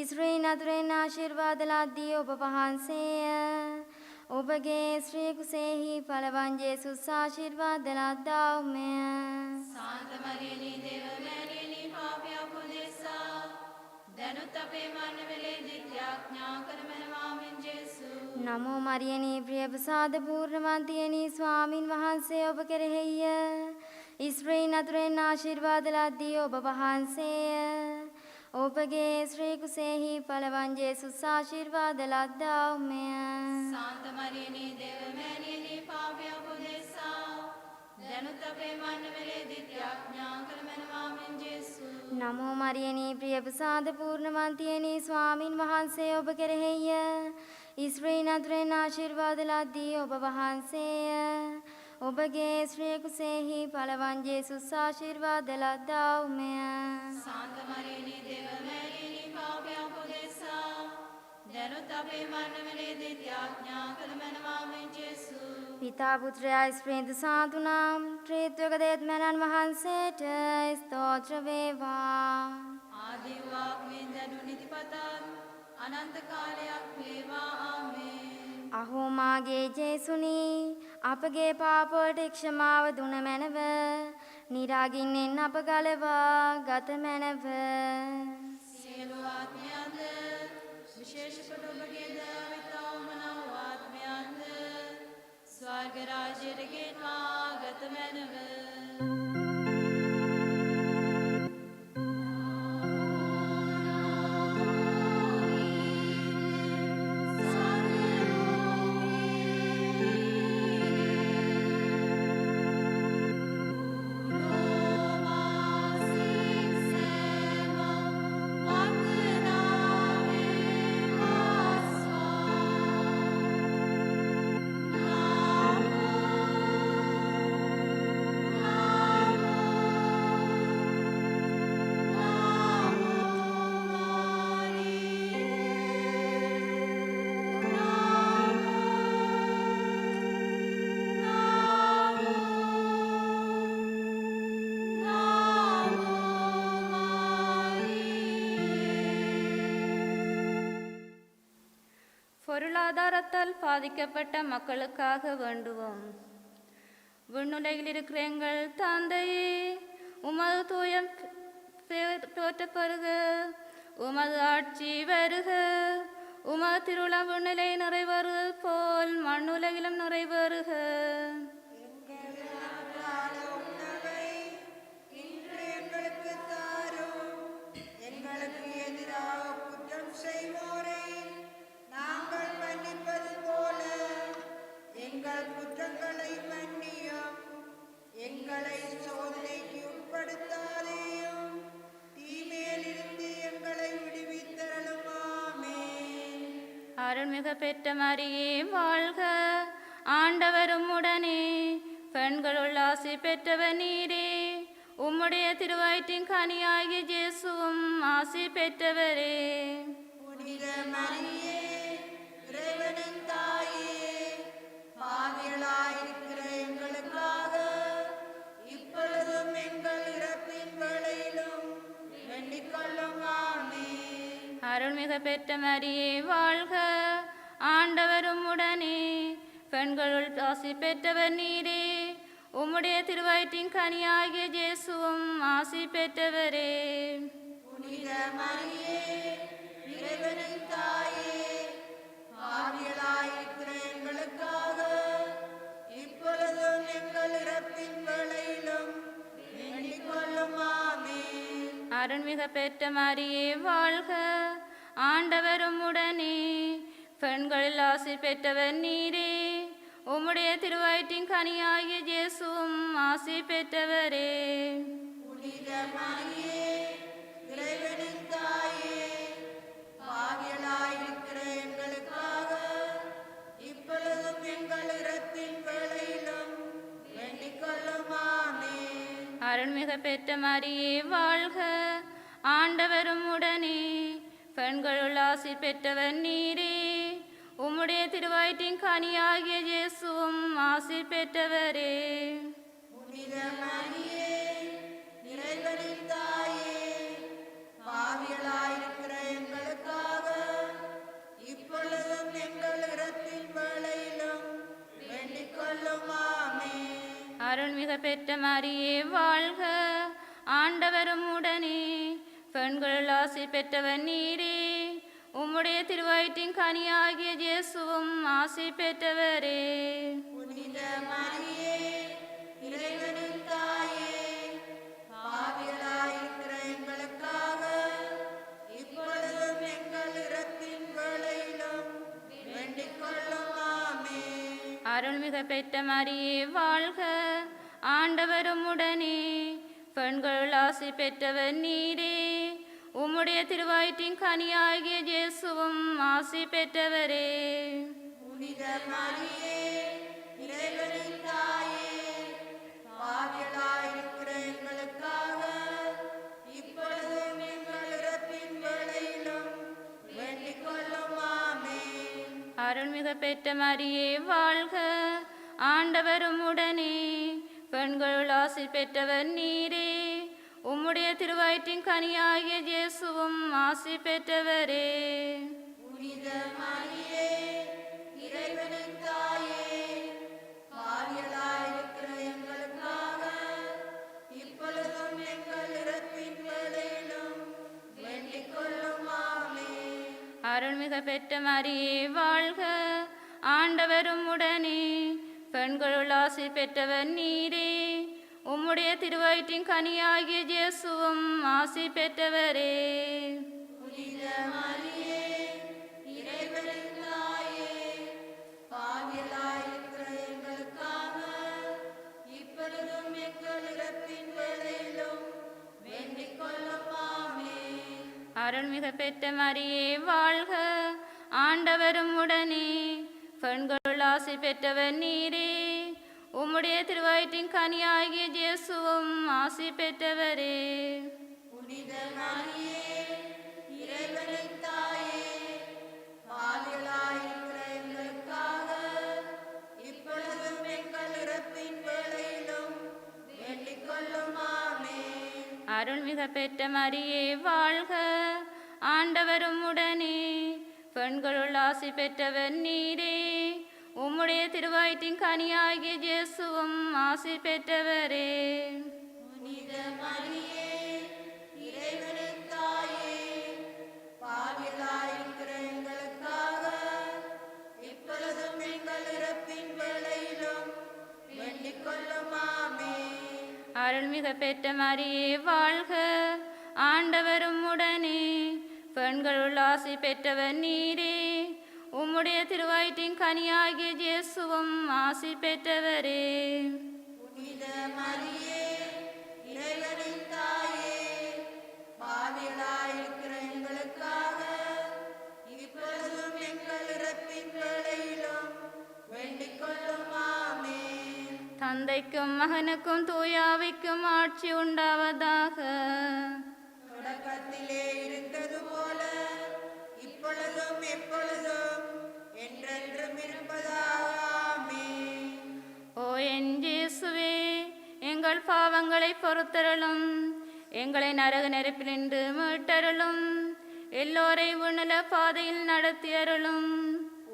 ඉස්රායෙල් නතුරෙන් ආශිර්වාද ලද්දී ඔබ වහන්සේය. ඔබගේ ශ්‍රී කුසෙහි පළවන් ජේසුස් ආශිර්වාද ලද්දාමය. සාන්ත මරියනී දේව මෑණියනී පාපයක් උදෙසා දැනුත් අපේ මන්නවලේදීත් යාඥා කරමනවා මෙන් ජේසු. නමෝ මරියනී ප්‍රිය ප්‍රසාද පූර්ණවන්තියනී ස්වාමින් වහන්සේ ඔබ කෙරෙහිය. ඉස්රායෙල් නතුරෙන් ආශිර්වාද ලද්දී ඔබ වහන්සේය. ඔබගේ ශ්‍රී කුසෙහි පළවන් ජේසුස් ආශිර්වාද ලද්දාමය. සාන්ත මරියනී දේව මෑණියනී පාපයක් උදෙසා දැනුත් අපේ මන්නවලේදීත් යාඥා කරමනවා මෙන් ජේසු. නමෝ මරියනී ප්‍රිය ප්‍රසාද පූර්ණවන්තියනී ස්වාමින් වහන්සේ ඔබ කෙරෙහිය. ඉස්රායෙල් නතුරෙන් ආශිර්වාද ලද්දී ඔබ වහන්සේය. ඔබගේ ශ්‍රී කුසෙහි පළවන් ජේසුස් ආශිර්වාද ලද්දාමය. සාන්ත මරියනී දේව මෑණියනී පාපයක් උදෙසා දැනුත් අපේ මන්නවලේදීත් යාඥා කරමනවා මෙන් ජේසු. පිතා පුත්‍රයා ස්ප්‍රීන්ත සාතුනම් ත්‍රිත්වක දේත්මයන්න් වහන්සේට ස්තෝත්‍ර වේවා. ආදී වාක්මෙන් දැනු නිතිපතත් අනන්ත කාලයක් වේවා. ආමේන්. අහෝ මාගේ ජේසුනි අපගේ පාපවලට ක්ෂමාව දුන මැනව. නිරාගින්නෙන් අප ගලවා ගත මැනව. සියලු ආත්මයන්ද විශේෂ කොට ඔබගේ දයාවිතාවමනව ආත්මයන්ද ස්වර්ග රාජ්‍යයට ගෙන්වා ගත මැනව. பொருளாதாரத்தால் பாதிக்கப்பட்ட மக்களுக்காக வேண்டுவோம். விண்ணுலகில் இருக்கிற எங்கள் தந்தையே, உமது தூயம் தோற்றப்பெறுக, உமது ஆட்சி வருக, உமது திருவிழம் விண்ணிலை நிறைவேறுவது போல் மண்ணுலகிலும் நிறைவேறுக. எங்களை சோதனைக்கு உட்படுத்தாதேயும், தீமையிலிருந்து எங்களை விடுவித்தருளும். ஆமென். அருள்மிகு பெற்ற மரியே வாழ்க, ஆண்டவரும் உடனே, பெண்களுள் ஆசி பெற்றவர் நீரே, உம்முடைய திருவயிற்றின் கனியாகிய இயேசுவும் ஆசி பெற்றவரே. புனித மரியே, இறைவனின் தாயே, பாவிகளாயிருக்கிற எங்களுக்காக இப்பொழுதும் எங்கள் இறப்பின் வேளையிலும் வேண்டிக் கொள்ளும். ஆமென். அருள்மிகு பெற்ற மரியே வாழ்க, ஆண்டவரும் உடனே, பெண்களுள் ஆசி பெற்றவர் நீரே, உம்முடைய திருவயிற்றின் கனியாகிய இயேசுவும் ஆசி பெற்றவரே. புனித மரியே, இறைவனின் தாயே, பாவிகளாயிருக்கிற எங்களுக்காக இப்பொழுதும் எங்கள் இறப்பின் வேளையிலும் வேண்டிக் கொள்ளும். ஆமென். அருள்மிகு பெற்ற மரியே வாழ்க, ஆண்டவரும் உடனே, பெண்களில் ஆசி பெற்றவர் நீரே, உம்முடைய திருவயிற்றின் கனியாகிய இயேசுவும் ஆசி பெற்றவரே. புனித மரியே இறைவனின் தாயே பாவிகளாயிருக்கிற எங்களுக்காக இப்பொழுதும் எங்கள் இறப்பின் வேளையிலும் வேண்டிக் கொள்ளும் ஆமென். அருள்மிகு பெற்ற மரியே வாழ்க, ஆண்டவரும் உடனே, பெண்களுள் ஆசி பெற்றவர் நீரே, உம்முடைய திருவயிற்றின் கனியாகிய இயேசுவும் ஆசி பெற்றவரே. புனித மரியே இறைவனின் தாயே பாவிகளாயிருக்கிற எங்களுக்காக இப்பொழுதும் எங்கள் இறப்பின் வேளையிலும் வேண்டிக் கொள்ளும் ஆமென். அருள்மிகு பெற்ற மரியே வாழ்க, ஆண்டவரும் உடனே, பெண்களுள் ஆசி பெற்றவர் நீரே, உம்முடைய திருவயிற்றின் கனியாகிய இயேசுவும் ஆசி பெற்றவரே. புனித மரியே இறைவனின் தாயே பாவிகளாயிருக்கிற எங்களுக்காக இப்பொழுதும் எங்கள் இறப்பின் வேளையிலும் வேண்டிக் கொள்ளும் ஆமென். அருள்மிகு பெற்ற மரியே வாழ்க, ஆண்டவரும் உடனே, பெண்களுள் ஆசி பெற்றவர் நீரே, உம்முடைய திருவயிற்றின் கனியாகிய இயேசுவும் ஆசி பெற்றவரே. புனித மரியே இறைவனின் தாயே பாவிகளாயிருக்கிற எங்களுக்காக இப்பொழுதும் எங்கள் இறப்பின் வேளையிலும் வேண்டிக் கொள்ளும் ஆமென். அருள்மிகு பெற்ற மரியே வாழ்க, ஆண்டவரும் உடனே, பெண்களுள் ஆசி பெற்றவர் நீரே, உம்முடைய திருவயிற்றின் கனியாகிய இயேசுவும் ஆசி பெற்றவரே. புனித மரியே இறைவனின் தாயே பாவிகளாயிருக்கிற எங்களுக்காக இப்பொழுதும் எங்கள் இறப்பின் வேளையிலும் வேண்டிக் கொள்ளும் ஆமென். அருள்மிகு பெற்ற மரியே வாழ்க, ஆண்டவரும் உடனே, பெண்களுள் ஆசி பெற்றவர் நீரே, உம்முடைய திருவயிற்றின் கனியாகிய இயேசுவும் ஆசி பெற்றவரே. புனித மரியே இறைவனின் தாயே பாவிகளாயிருக்கிற எங்களுக்காக இப்பொழுதும் எங்கள் இறப்பின் வேளையிலும் வேண்டிக் கொள்ளும் ஆமென். அருள்மிகு பெற்ற மரியே வாழ்க, ஆண்டவரும் உடனே, பெண்களுள் ஆசி பெற்றவர் நீரே, உம்முடைய திருவயிற்றின் கனியாகிய இயேசுவும் ஆசி பெற்றவரே. புனித மரியே இறைவனின் தாயே பாவிகளாயிருக்கிற எங்களுக்காக இப்பொழுதும் எங்கள் இறப்பின் வேளையிலும் வேண்டிக் கொள்ளும் ஆமென். அருள்மிகு பெற்ற மரியே வாழ்க, ஆண்டவரும் உடனே, பெண்களுள் ஆசி பெற்றவர் நீரே, உம்முடைய திருவயிற்றின் கனியாகிய இயேசுவும் ஆசி பெற்றவரே. புனித மரியே இறைவனின் தாயே பாவிகளாயிருக்கிற எங்களுக்காக இப்பொழுதும் எங்கள் இறப்பின் வேளையிலும் வேண்டிக் கொள்ளும் ஆமென். அருள்மிகு பெற்ற மரியே வாழ்க, ஆண்டவரும் உடனே, பெண்களுள் ஆசி பெற்றவர் நீரே, உம்முடைய திருவயிற்றின் கனியாகிய இயேசுவும் ஆசி பெற்றவரே. புனித மரியே இறைவனின் தாயே பாவிகளாயிருக்கிற எங்களுக்காக இப்பொழுதும் எங்கள் இறப்பின் வேளையிலும் வேண்டிக் கொள்ளும் ஆமென். தந்தைக்கும் மகனுக்கும் தூயாவிக்கும் ஆட்சி உண்டாவதாக. தொடக்கத்திலே இருந்தது போல இப்பொழுதும் எப்பொழுதும் என்றென்றும் இருப்பதாக ஆமென். ஓ என் இயேசுவே, எங்கள் பாவங்களை பொறுத்தருளும், எங்களை நரக நெருப்பினின்று மீட்டருளும், எல்லோரை உணல பாதையில் நடத்தியருளும்.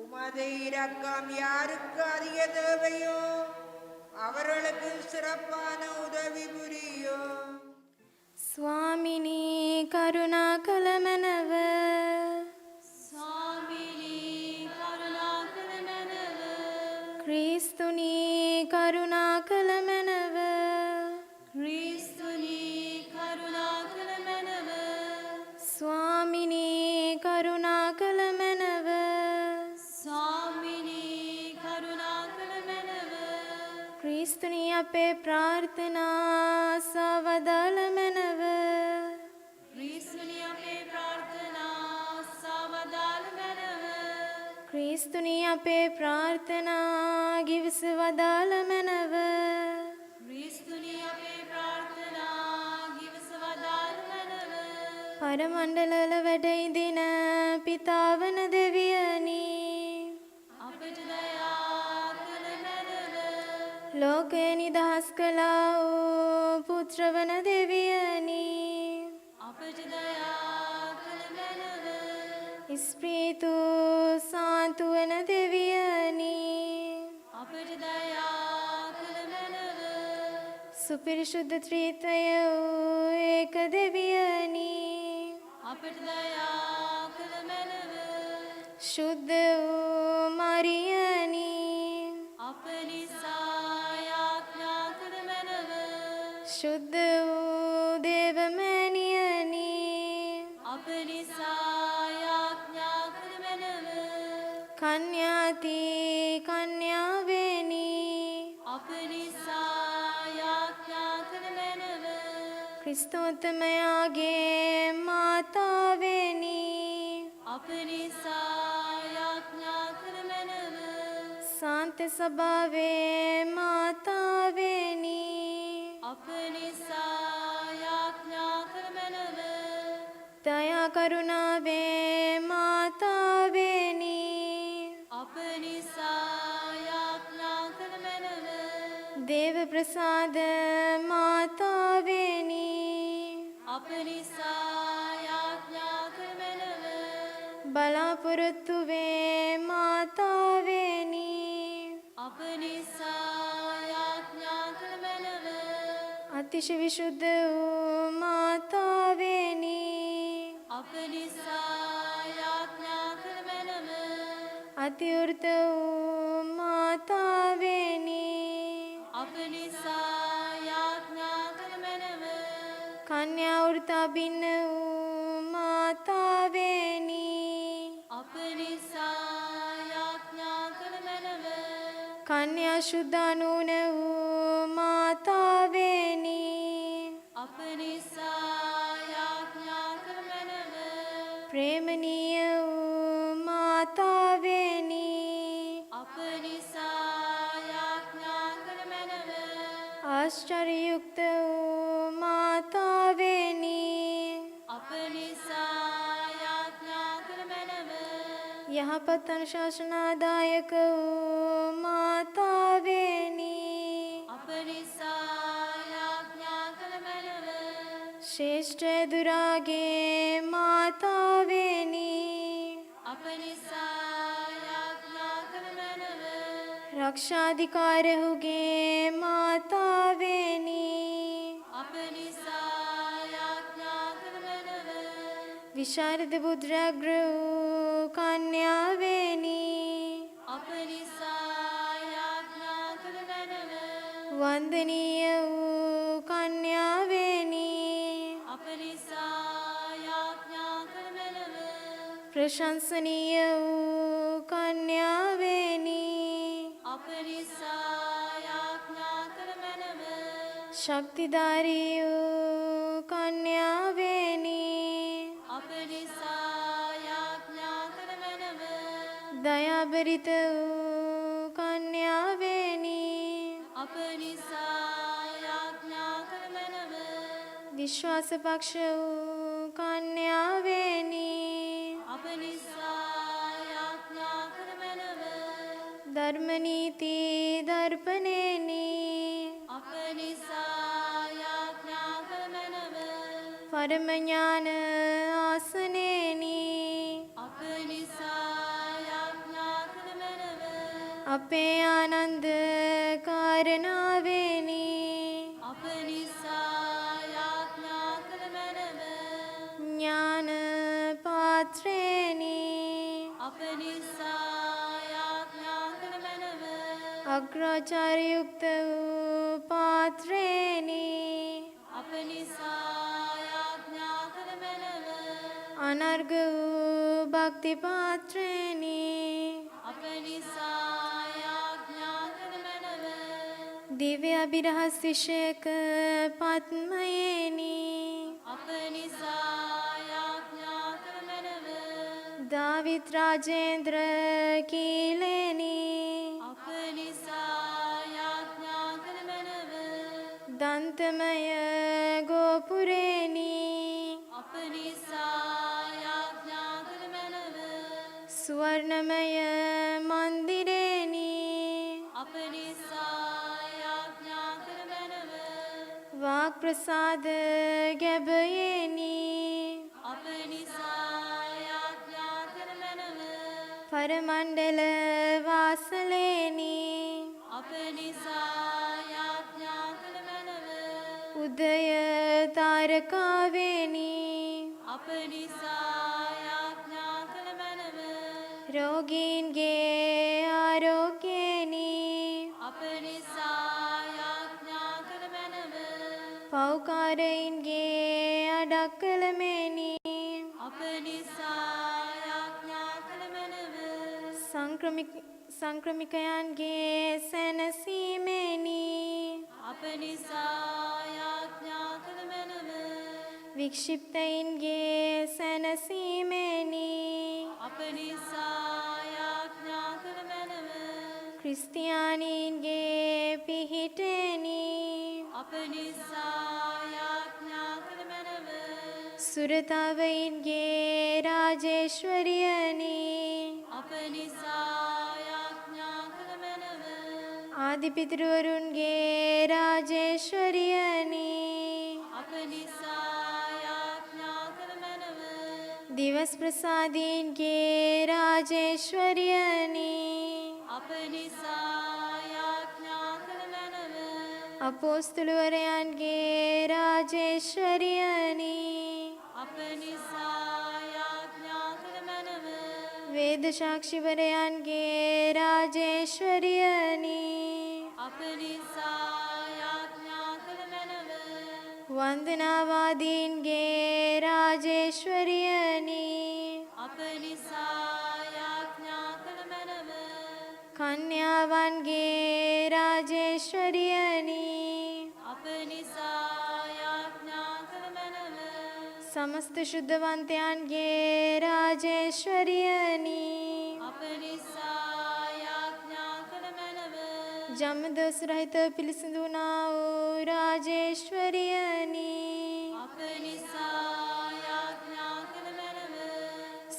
உமது இரக்கம் யாருக்கு அதிக தேவையோ அவர்களுக்கு சிறப்பான உதவி புரியும். ස්වාමිනී කරුණා කළ මැනව ස්වාමිනී කරුණාකර මැනව. ක්‍රිස්තුනී කරුණා කළ මැනව ක්‍රිස්තුනී කරුණාකර මැනව. ස්වාමිනී කරුණා කළ මැනව ස්වාමිනී කරුණාකර මැනව. ක්‍රිස්තුනී අපේ ප්‍රාර්ථනා සවදාළ මැනව ක්‍රිස්තුනී අපේ ප්‍රාර්ථනා ගිවිස වදාළ මැනව. ක්‍රිස්තුනි අපේ ප්‍රාර්ථනා ගිවිස වදාළ මැනව. පරමණ්ඩලවල වැඩ ඉඳින පිතාවන දෙවියනි අපට දයා කළ මැනව. ලෝකය නිදහස් කළා වූ පුත්‍රවන දෙවියනි අපට දයා කළ මැනව. ස්ප්‍රීතු සාන්තු වන දෙවියනි අපට දයා කළ මැනව. සුපිරිශුද්ධ ත්‍රිත්වය වූ ඒක දෙවියනි අපට දයා කළ මැනව. ශුද්ධ වූ මරියනි අප නිසා යාඥා කළ මැනව. ශුද්ධ වූ දේවමෑණියනි අප නිසා යාඥා කළ මැනව. කන්‍යාති කන්‍යාවෙනි අප නිසා යාඥා කළ මැනව. ක්‍රිස්තෝත්තමයාගේ මාතාවෙනි අප නිසා යාඥා කළ මැනව. සාන්ත සභාවේ මාතාවෙනි අප නිසා යාඥා කළ මැනව. දයා කරුණාවේ මාතාවෙනි අප නිසා යාඥා කළ මැනව. දේව ප්‍රසාද මාතාවෙනි අප නිසා යාඥා කළ මැනව. බලාපොරොත්තු වේ මාතාවෙනි අප නිසා යාඥා කළ මැනව. අතිශය විශුද්ධ වූ මාතාවෙනි අප නිසා යාඥා කළ මැනව. අතිවෘත වූ මාතාවෙනි අප නිසා යාඥා කළ මැනව. කන්‍යා වෘතා බින්න වූ මාතාවෙනි අප නිසා යාඥා කළ මැනව. කන්‍යා ශුද්ධානූන වූ මාතාවෙනි අප නිසා යාඥා කළ මැනව. ප්‍රේමනීය වූ මාතාවෙනි අප නිසා යාඥා කළ මැනව. ආශ්චර්යයුක්ත වූ මාතාවෙනි අප නිසා යාඥා කළ මැනව. යහපත් අනුශාසනාදායක වූ මාතාවෙනි අප නිසා යාඥා කළ මැනව. ශ්‍රේෂ්ඨ දුරාගේ මාතාවෙනි අප නිසා යාඥා කළ මැනව. රක්ෂාධිකාරහුගේ මාතාවෙනි අප නිසා යාඥා කළ මැනව. විශාරද බුද්ධග්‍ර වූ කන්‍යාවෙනි අප නිසා යාඥා කළ මැනව. වන්දනීය වූ කන්‍යාවෙනි අප නිසා යාඥා කළ මැනව. ප්‍රශංසනීය වූ කන්‍යාවෙනි අප නිසා යාඥා කළ මැනව. ශක්තිධාරී වූ කන්‍යාවෙනි අප නිසා යාඥා කළ මැනව. දයාබරිත වූ කන්‍යාවෙනි අප නිසා යාඥා කළ මැනව. විශ්වාසපක්ෂ වූ කන්‍යාවෙනි අප නිසා යාඥා කළ මැනව. ධර්මනීති දර්පණේනි අප නිසා යාඥා කළ මැනව. පරම ඥාන ආසනේනි අප නිසා යාඥා කළ මැනව. අපේ ආනන්ද කාරණාවෙනි අප නිසා යාඥා කළ මැනව. ඥාන පාත්‍රේනි අප නිසා යාඥා කළ මැනව. අග්‍රාචාරයුක්ත වූ පාත්‍රේනි අප නිසා යාඥා කළ මැනව. අනර්ග වූ භක්ති පාත්‍රේනි අප නිසා යාඥා කළ මැනව. දිව්‍ය අභිරහස් විශේෂක පත්මයේනි අප නිසා යාඥා කළ මැනව. දා දාවිත් රාජේන්ද්‍ර කීලේනි අප නිසා යාඥා කළ මැනව. දන්තමය ගෝපුරේනි අප නිසා යාඥා කළ මැනව. ස්වර්ණමය මන්දිරේනි අප නිසා යාඥා කළ මැනව. වාක් ප්‍රසාද ගැබයේනි අප නිසා යාඥා කළ මැනව. පරමණ්ඩල වාසලේනි අප නිසා යාඥා කළ මැනව. උදය තාරකාවේනි අප නිසා යාඥා කළ මැනව. රෝගීන්ගේ ආරෝග්‍යේනි අප නිසා යාඥා කළ මැනව. පෞකාරයින්ගේ අඩක්කලමේනි අප නිසා යාඥා කළ මැනව. සංක්‍රමිකයන්ගේ සැනසීමේනි අප නිසා යාඥා කළ මැනව. වික්ෂිප්තයින්ගේ සැනසීමේනි අප නිසා යාඥා කළ මැනව. ක්‍රිස්තියානීන්ගේ පිහිටේනි අප නිසා යාඥා කළ මැනව. සුරතාවයින්ගේ රාජේශ්වරියනි අප නිසා යාඥා කළ මැනව. ආදිපිතෘවරුන්ගේ රාජේශ්වරියනි අප නිසා යාඥා කළ මැනව. දිවස් ප්‍රසාදීන්ගේ රාජේශ්වරියනි අප නිසා යාඥා කළ මැනව. අපෝස්තුලවරයන්ගේ රාජේශ්වරියනි අප නිසා යාඥා කළ මැනව. වේද සාක්ෂිවරයන්ගේ රාජේශ්වරියනි අප නිසා යාඥා කළ මැනව. වන්දනාවාදීන්ගේ රාජේශ්වරියනි අප නිසා යාඥා කළ මැනව. කන්‍යාවන්ගේ රාජේශ්වරියනි අප නිසා යාඥා කළ මැනව. සමස්ත ශුද්ධවන්තයන්ගේ රාජේශ්වරියනි අප නිසා යාඥා කළ මැනව. ජම්මදෝස රහිත පිළිසිඳුනා වූ රාජේශ්වරියනි අප නිසා යාඥා කළ මැනව.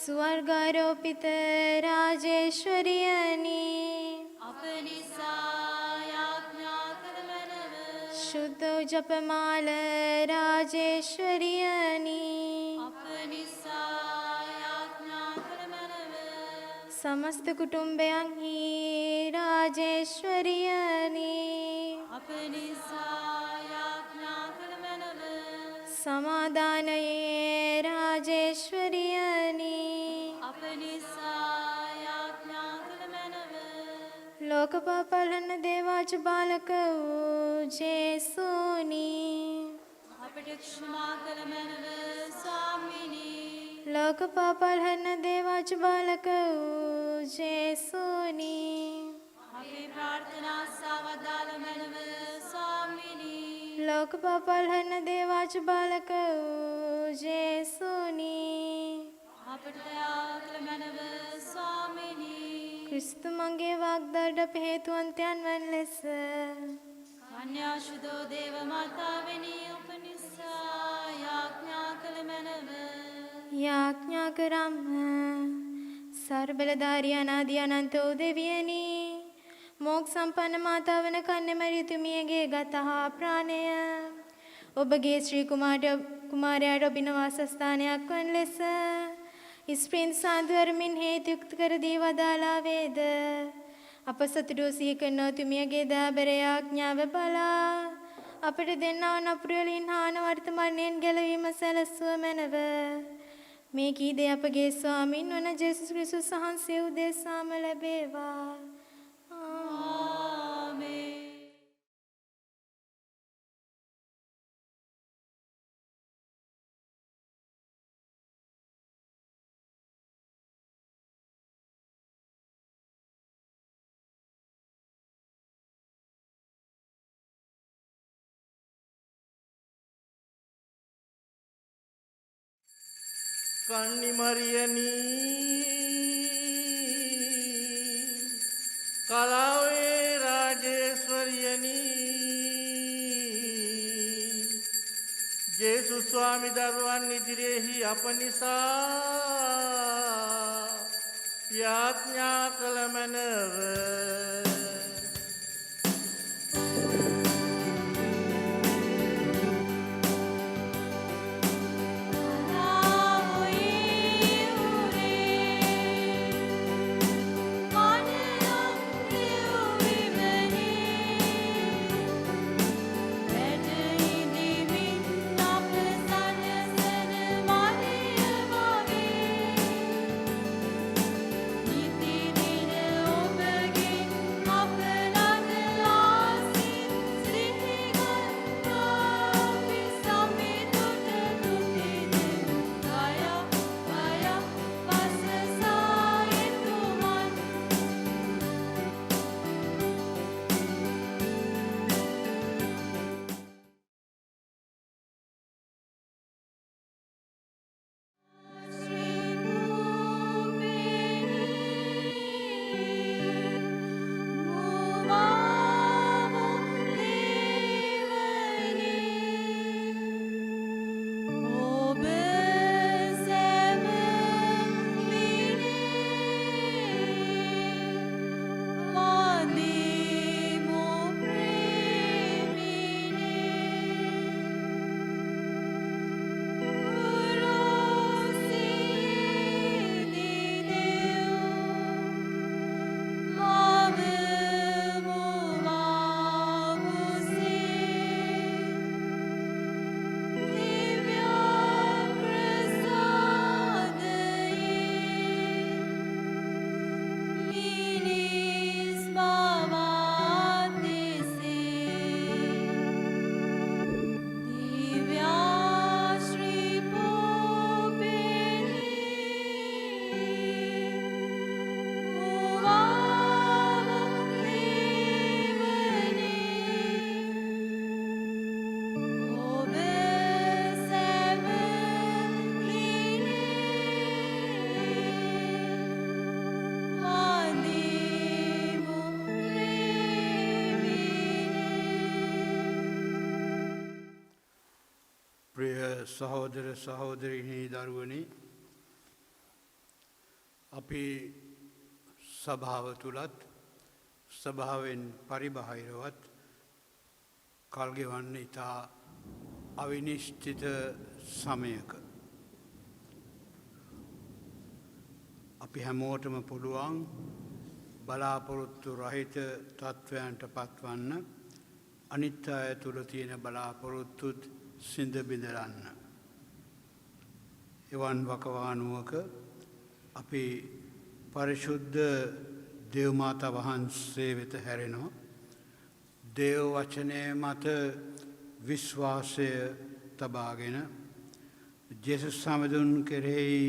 ස්වර්ගාරෝපිත රාජේශ්වරියනි අප නිසා යාඥා කළ මැනව. शुद्ध जपमाल राजेश्वरियनी අප නිසා යාඥා කළ මැනව. समस्त कुटुंबयांही राजेश्वरियनी අප නිසා යාඥා කළ මැනව. समाधानये राजेश्वरियनी අප නිසා යාඥා කළ මැනව. लोकपापलन देवाच बालक जेसुनी අපට ක්ෂමා කළ මැනව ස්වාමිනී. लोकपापलन देवाच बालक जेसुनी අපේ ප්‍රාර්ථනා සවදාළ මැනව ස්වාමිනී. लोकपापलन देवाच बालक जेसुनी අපට දයා කළ මැනව ස්වාමිනී. ක්‍රිස්තු මගේ වාග්දාඩ හේතුවන්තයන් වන් ලෙස කන්‍යා ශුද්ධෝ දේව මාතාවෙනි ඔබ නිසා යාඥා කළ මැනව. යාඥා කරම් සර්බලධාරී අනාදී අනන්ත වූ දෙවියනි මෝක් සම්පන්න මාතාවන කන්‍යමරියතුමියගේ ගතහා ප්‍රාණය ඔබගේ ශ්‍රී කුමාරයාට ඔබින වාසස්ථානයක් වන ලෙස ඉස්ප්‍රින් සාන්දුවරමින් හේතුයුක්ත කර දී වදාලා වේද අප සතුටු සිහි කරනෝ තුමියගේ දාබර යාඥාව බලා අපට දෙන්නා නපුරවලින් හාන වර්තමානයෙන් ගැලවීම සැලසුව මැනව මේ කීදේ අපගේ ස්වාමින් වන ජේසුස් ක්‍රිස්තුස් වහන්සේ උදෙසාම ලැබේවා. ආමේන්. කන්නිමරියනි කලාවේ රාජේශ්වරියනි ජේසුස් ස්වාමි දරුවන් ඉදිරියෙහි අප නිසා යාඥා කළ මැනව සහෝදර සහෝදරිනි දරුවනි අපි සභාව තුලත් සභාවෙන් පරිබාහිරවත් කල් ගෙවන්නේ ඉතා අවිනිශ්චිත සමයක අපි හැමෝටම පුළුවන් බලාපොරොත්තු රහිත තත්වයන්ට පත්වන්න අනිත් අය තුල තියෙන බලාපොරොත්තුත් සිඳ බිඳරන්න එවන් වකවානුවක අපි පරිශුද්ධ දේව මාතා වහන්සේ වෙත හැරෙනවා දේව වචනය මත විශ්වාසය තබාගෙන ජේසුස් සමදුන් කෙරෙහි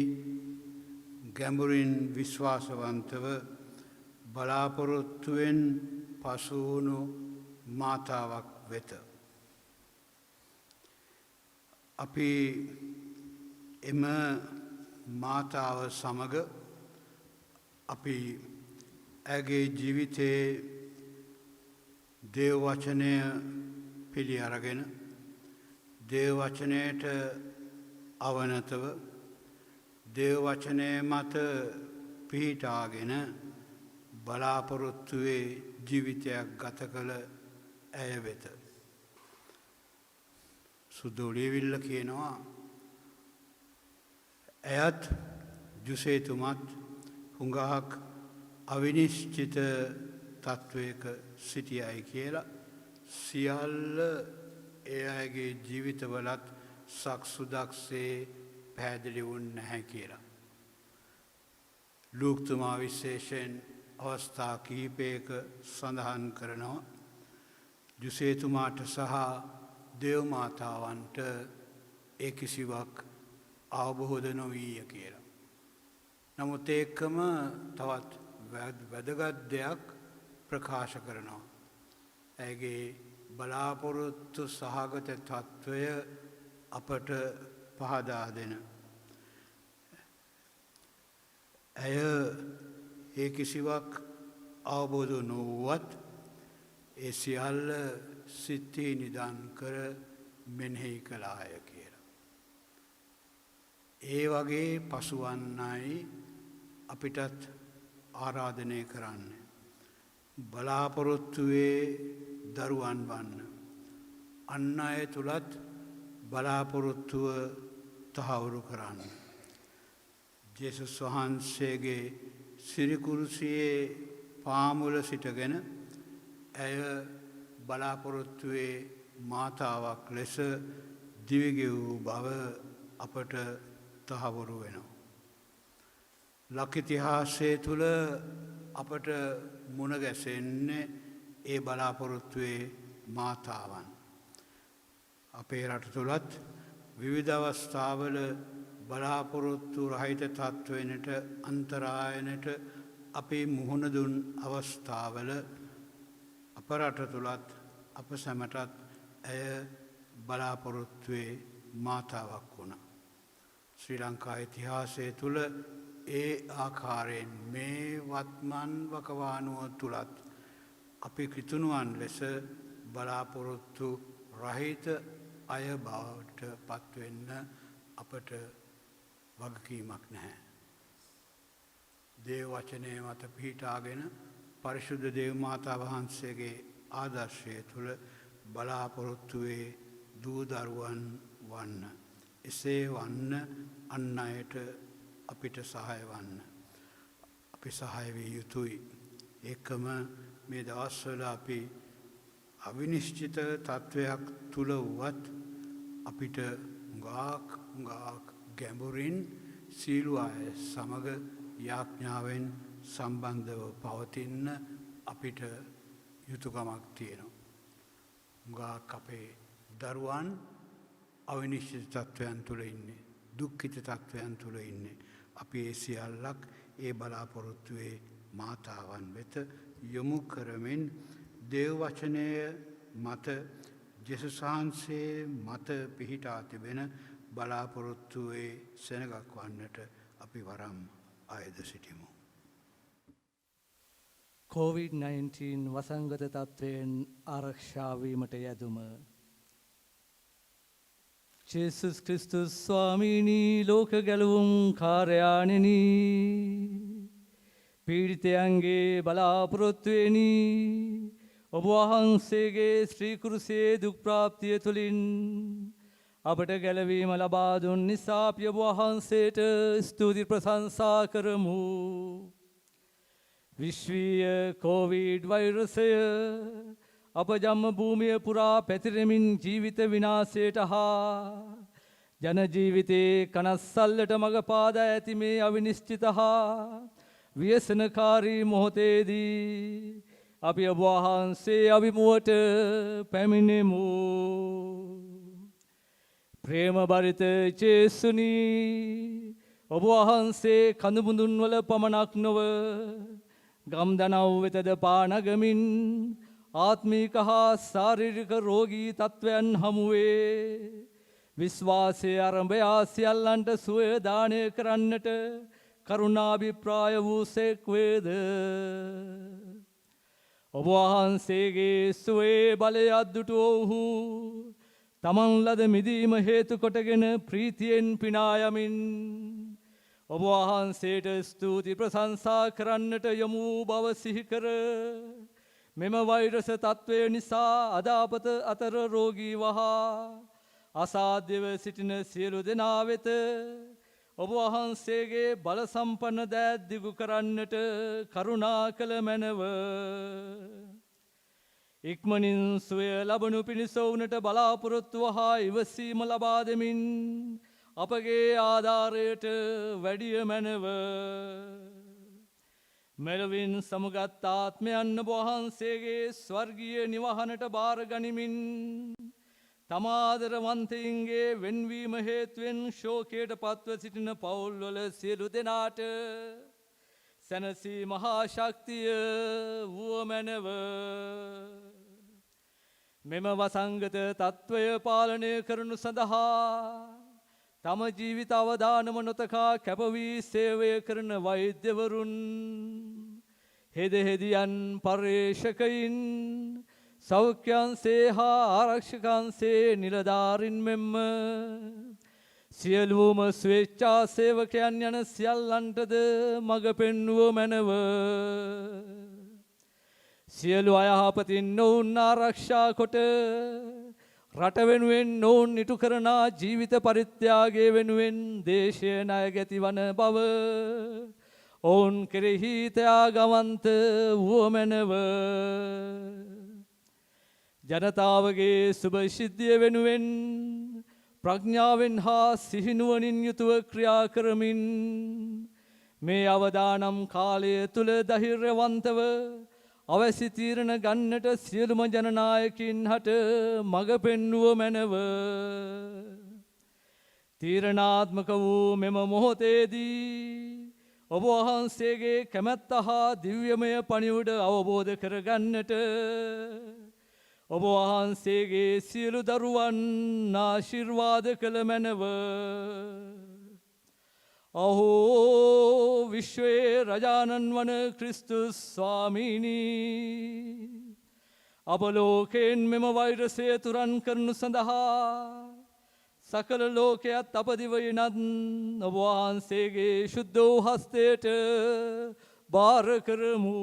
ගැඹුරින් විශ්වාසවන්තව බලාපොරොත්තුවෙන් පසු වුණු මාතාවක් වෙත අපි එම මාතාව සමග අපි ඇගේ ජීවිතයේ දේව වචනය පිළි අරගෙන දේව වචනයට අවනතව දේව වචනය මත පිහිටාගෙන බලාපොරොත්තුවේ ජීවිතයක් ගත කළ ඇය වෙත සුදෝලියවිල්ල කියනවා ඇයත් ජුසේතුමත් හුඟහක් අවිනිශ්චිත තත්ත්වයක සිටියයි කියලා සියල්ල ඒ අයගේ ජීවිතවලත් සක්සුදක්සේ පැහැදිලි වුණ නැහැ කියලා. ලූක්තුමා විශේෂයෙන් අවස්ථා කිහිපයක සඳහන් කරනවා ජුසේතුමාට සහ දේව මාතාවන්ට ඒ කිසිවක් අවබෝධ නොවීය කියලා. නමුත් ඒකම තවත් වැදගත් දෙයක් ප්‍රකාශ කරනවා. ඇගේ බලාපොරොත්තු සහගත තත්ත්වය අපට පහදා දෙන. ඇය ඒ කිසිවක් අවබෝධ නොවුවත් ඒ සියල්ල සිතේ නිදන් කර මෙනෙහි කළාය කියලා. ඒ වගේ පසුවන්නයි අපිටත් ආරාධනය කරන්න. බලාපොරොත්තුවේ දරුවන් වන්න. අන් අය තුළත් බලාපොරොත්තුව තහවුරු කරන්න. ජේසුස් වහන්සේගේ සිරිකුරුසියේ පාමුල සිටගෙන ඇය බලාපොරොත්තුවේ මාතාවක් ලෙස දිවිගෙවූ බව අපට තහවුරු වෙනවා. ලක්ඉතිහාසය තුළ අපට මුණ ගැසෙන්නේ ඒ බලාපොරොත්තුවේ මාතාවන්. අපේ රට තුළත් විවිධ අවස්ථාවල බලාපොරොත්තු රහිත තත්ත්වයනට අන්තරායනට අපි මුහුණ දුන් අවස්ථාවල අප රට තුළත් අප සැමටත් ඇය බලාපොරොත්තුවේ මාතාවක් වුණ. ශ්‍රී ලංකා ඉතිහාසය තුළ ඒ ආකාරයෙන් මේ වත්මන් වකවානුව තුළත් අපි කිතුනුවන් ලෙස බලාපොරොත්තු රහිත අය බවට පත්වෙන්න අපට වගකීමක් නැහැ. දේව වචනය මත පිහිටාගෙන පරිශුද්ධ දේව මාතා වහන්සේගේ ආදර්ශය තුළ බලාපොරොත්තුවේ දූදරුවන් වන්න. එසේ වන්න අන් අයට අපිට සහාය වන්න. අපි සහාය විය යුතුයි. ඒකම මේ දවස්වල අපි අවිනිශ්චිත තත්ත්වයක් තුළ වුවත් අපිට ගාක් ගැඹුරින් සීලු අය සමග යාඥාවෙන් සම්බන්ධව පවතින්න අපිට යුතුකමක් තියෙනවා. ගාක් අපේ දරුවන් අවිනිශ්චිත තත්ත්වයන් තුළ ඉන්නේ. දුක්ඛිත තත්ත්වයන් තුළ ඉන්නේ. අපි ඒ සියල්ලක් ඒ බලාපොරොත්තුවේ මාතාවන් වෙත යොමු කරමින් දේව වචනය මත ජේසුස් වහන්සේ මත පිහිටා තිබෙන බලාපොරොත්තුවේ සෙනගක් වන්නට අපි වරම් ආයද සිටිමු. COVID-19 වසංගත තත්ත්වයෙන් ආරක්ෂා වීමට යැදුම. ජේසුස් ක්‍රිස්තුස් ස්වාමීනී ලෝක ගැලවුම් කාර්යාණෙනි පීඩිතයන්ගේ බලාපොරොත්තුවෙනි ඔබ වහන්සේගේ ශ්‍රී කුරුසයේ දුක් ප්‍රාප්තිය තුළින් අපට ගැලවීම ලබා දුන් නිසා අපි ඔබ වහන්සේට ස්තුති ප්‍රශංසා කරමු. විශ්වීය කොවිඩ් වෛරසය අප ජම්ම භූමිය පුරා පැතිරෙමින් ජීවිත විනාශයට හා ජන ජීවිතයේ කනස්සල්ලට මඟ පාදා ඇති මේ අවිනිශ්චිත හා ව්‍යසනකාරී මොහොතේදී අපි ඔබ වහන්සේ අභිමුවට පැමිණෙමු. ප්‍රේම බරිත ජේසුනි ඔබ වහන්සේ කඳුමුදුන් වල පමණක් නොව ගම්දනව් වෙතද පානගමින් ආත්මික හා ශාරීරික රෝගී තත්ත්වයන් හමුවේ විශ්වාසයේ අරඹයා සියල්ලන්ට සුවය දානය කරන්නට කරුණාභිප්‍රාය වූසේක් වේද. ඔබ වහන්සේගේ සුවේ බලය අද්දුටු ඔව්හු තමන් ලද මිදීම හේතු කොටගෙන ප්‍රීතියෙන් පිනා යමින් ඔබ වහන්සේට ස්තුති ප්‍රශංසා කරන්නට යොමු බව සිහි කර මෙම වෛරස තත්ත්වය නිසා අද අපත අතර රෝගී වහා අසාධ්‍යව සිටින සියලු දෙනා වෙත ඔබ වහන්සේගේ බල සම්පන්න දෑත් දිගු කරන්නට කරුණා කළ මැනව. ඉක්මනින් සුවය ලබනු පිණිස වුනට බලාපොරොත්තුව හා ඉවසීම ලබා දෙමින් අපගේ ආධාරයට වැඩිය මැනව. මෙලොවින් සමුගත් ආත්මයන් ඔබ වහන්සේගේ ස්වර්ගීය නිවහනට බාර ගනිමින් තමාදරවන්තයින්ගේ වෙන්වීම හේතුවෙන් ශෝකයට පත්ව සිටින පවුල්වල සියලු දෙනාට සැනසී මහා ශක්තිය වුව මැනව. මෙම වසංගත තත්ත්වය පාලනය කරනු සඳහා තම ජීවිත අවදානම නොතකා කැපවී සේවය කරන වෛද්‍යවරුන් හෙදහෙදියන් පර්යේෂකයින් සෞඛ්‍යංසේ හා ආරක්ෂකංසේ නිලධාරින් මෙන්ම සියලුම ස්වේච්ඡා සේවකයන් යන සියල්ලන්ටද මඟ පෙන්වුව මැනව. සියලු අයහපතින් නොවුන් ආරක්ෂා කොට රට වෙනුවෙන් නොවුන් ඉටු කරන ජීවිත පරිත්‍යාගය වෙනුවෙන් දේශය ණය ගැති වන බව ඔවුන් කෙරෙහි ත්‍යාගවන්ත වූ මැනව. ජනතාවගේ සුභ සිද්ධිය වෙනුවෙන් ප්‍රඥාවෙන් හා සිහිනුවණින් යුතුව ක්‍රියා කරමින් මේ අවදානම් කාලය තුල ධෛර්යවන්තව අවැසි තීරණ ගන්නට සියලුම ජනනායකින් හට මඟ පෙන්වුව මැනව. තීරණාත්මක වූ මෙම මොහොතේදී ඔබ වහන්සේගේ කැමැත්ත හා දිව්‍යමය පණිවුඩ අවබෝධ කරගන්නට ඔබ වහන්සේගේ සියලු දරුවන් ආශිර්වාද කළ මැනව. අහෝ විශ්වයේ රජානන් වන ක්‍රිස්තුස් ස්වාමීනි, අප ලෝකයෙන් මෙම වෛරසය තුරන් කරනු සඳහා සකල ලෝකයත් අපදිවයිනත් ඔබ වහන්සේගේ ශුද්ධ වූ හස්තයට භාර කරමු.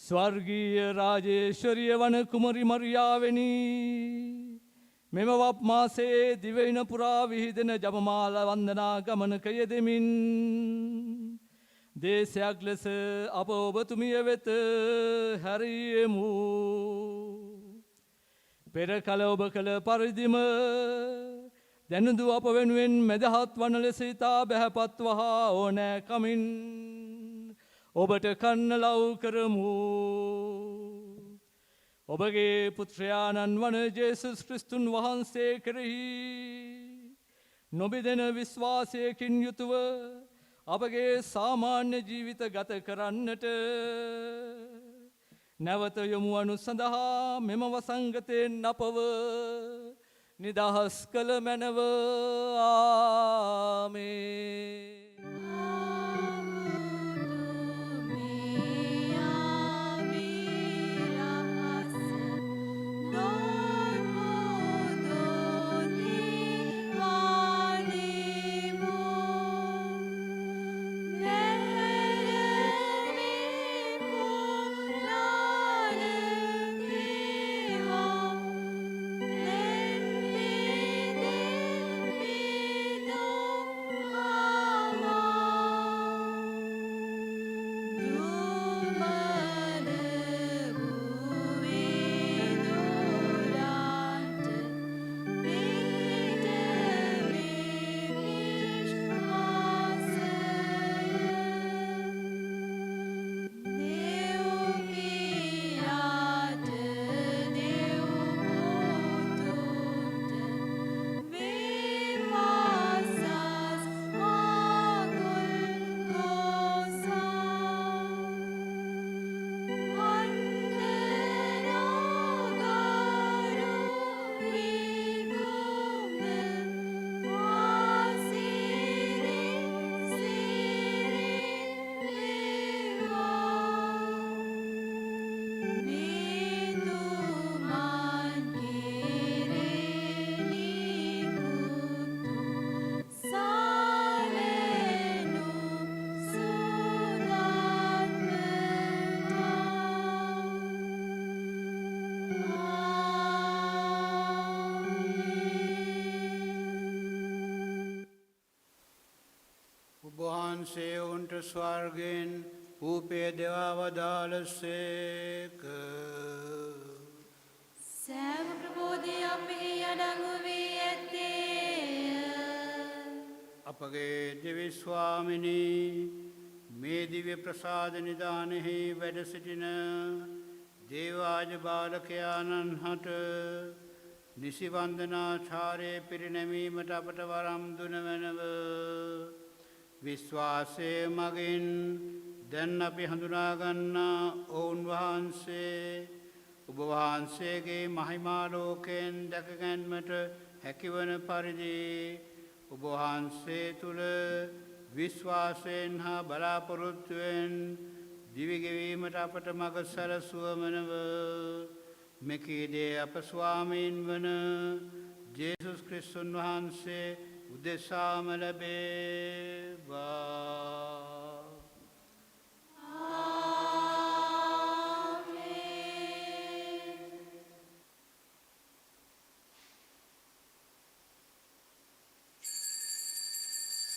ස්වර්ගීය රාජේශ්වරිය වන කුමරි මරියාවෙනි, මෙම වප් මාසයේ දිවයින පුරා විහිදෙන ජපමාල වන්දනා ගමනක යෙදෙමින් දේශයක් ලෙස අප ඔබතුමිය වෙත හැරියෙමු. පෙර කල ඔබ කළ පරිදිම දැනුදු අප වෙනුවෙන් මැදහත් වන ලෙස ඉතා බැහැපත් වහා ඕනෑ කමින් ඔබට කන්න ලව් කරමු. ඔබගේ පුත්‍රයාණන් වන ජේසුස් ක්‍රිස්තුන් වහන්සේ කෙරෙහි නොබෙදෙන විශ්වාසයකින් යුතුව අපගේ සාමාන්‍ය ජීවිත ගත කරන්නට නැවත යොමු වනු සඳහා මෙම වසංගතයෙන් අපව නිදහස් කළ මැනව. ආමේන්. වහන්සේ උන්ට ස්වර්ගෙන් ඌපේ දෙවා වදාළසේක. සෑම ප්‍රබෝධය අපෙහි අඩංගු වී ඇත්තේය. අපගේ දිව්‍ය ස්වාමිනී, මේ දිව්‍ය ප්‍රසාද නිදානෙහි වැඩ සිටින දේවාජ බාලකයාණන් හට නිසි වන්දනාචාරයේ පිරිනැමීමට අපට වරම් දුන මැනව. විශ්වාසයේ මගින් දැන් අපි හඳුනාගන්නා ඔවුන් වහන්සේ ඔබ වහන්සේගේ මහිමා ලෝකයෙන් දැක ගැන්මට හැකිවන පරිදි ඔබ වහන්සේ තුල විශ්වාසයෙන් හා බලාපොරොත්තුවෙන් දිවිගෙවීමට අපට මඟ සැලසුවමනව මෙකීදේ අප ස්වාමීන් වන ජේසුස් ක්‍රිස්තුන් වහන්සේ උදෙසාම ලැබේවා.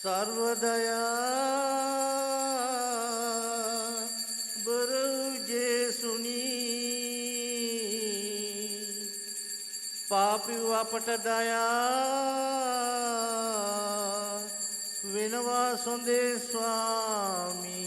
सर्वदया बरुजेसुनी पापी वापट दया विनवा सुंदे स्वामी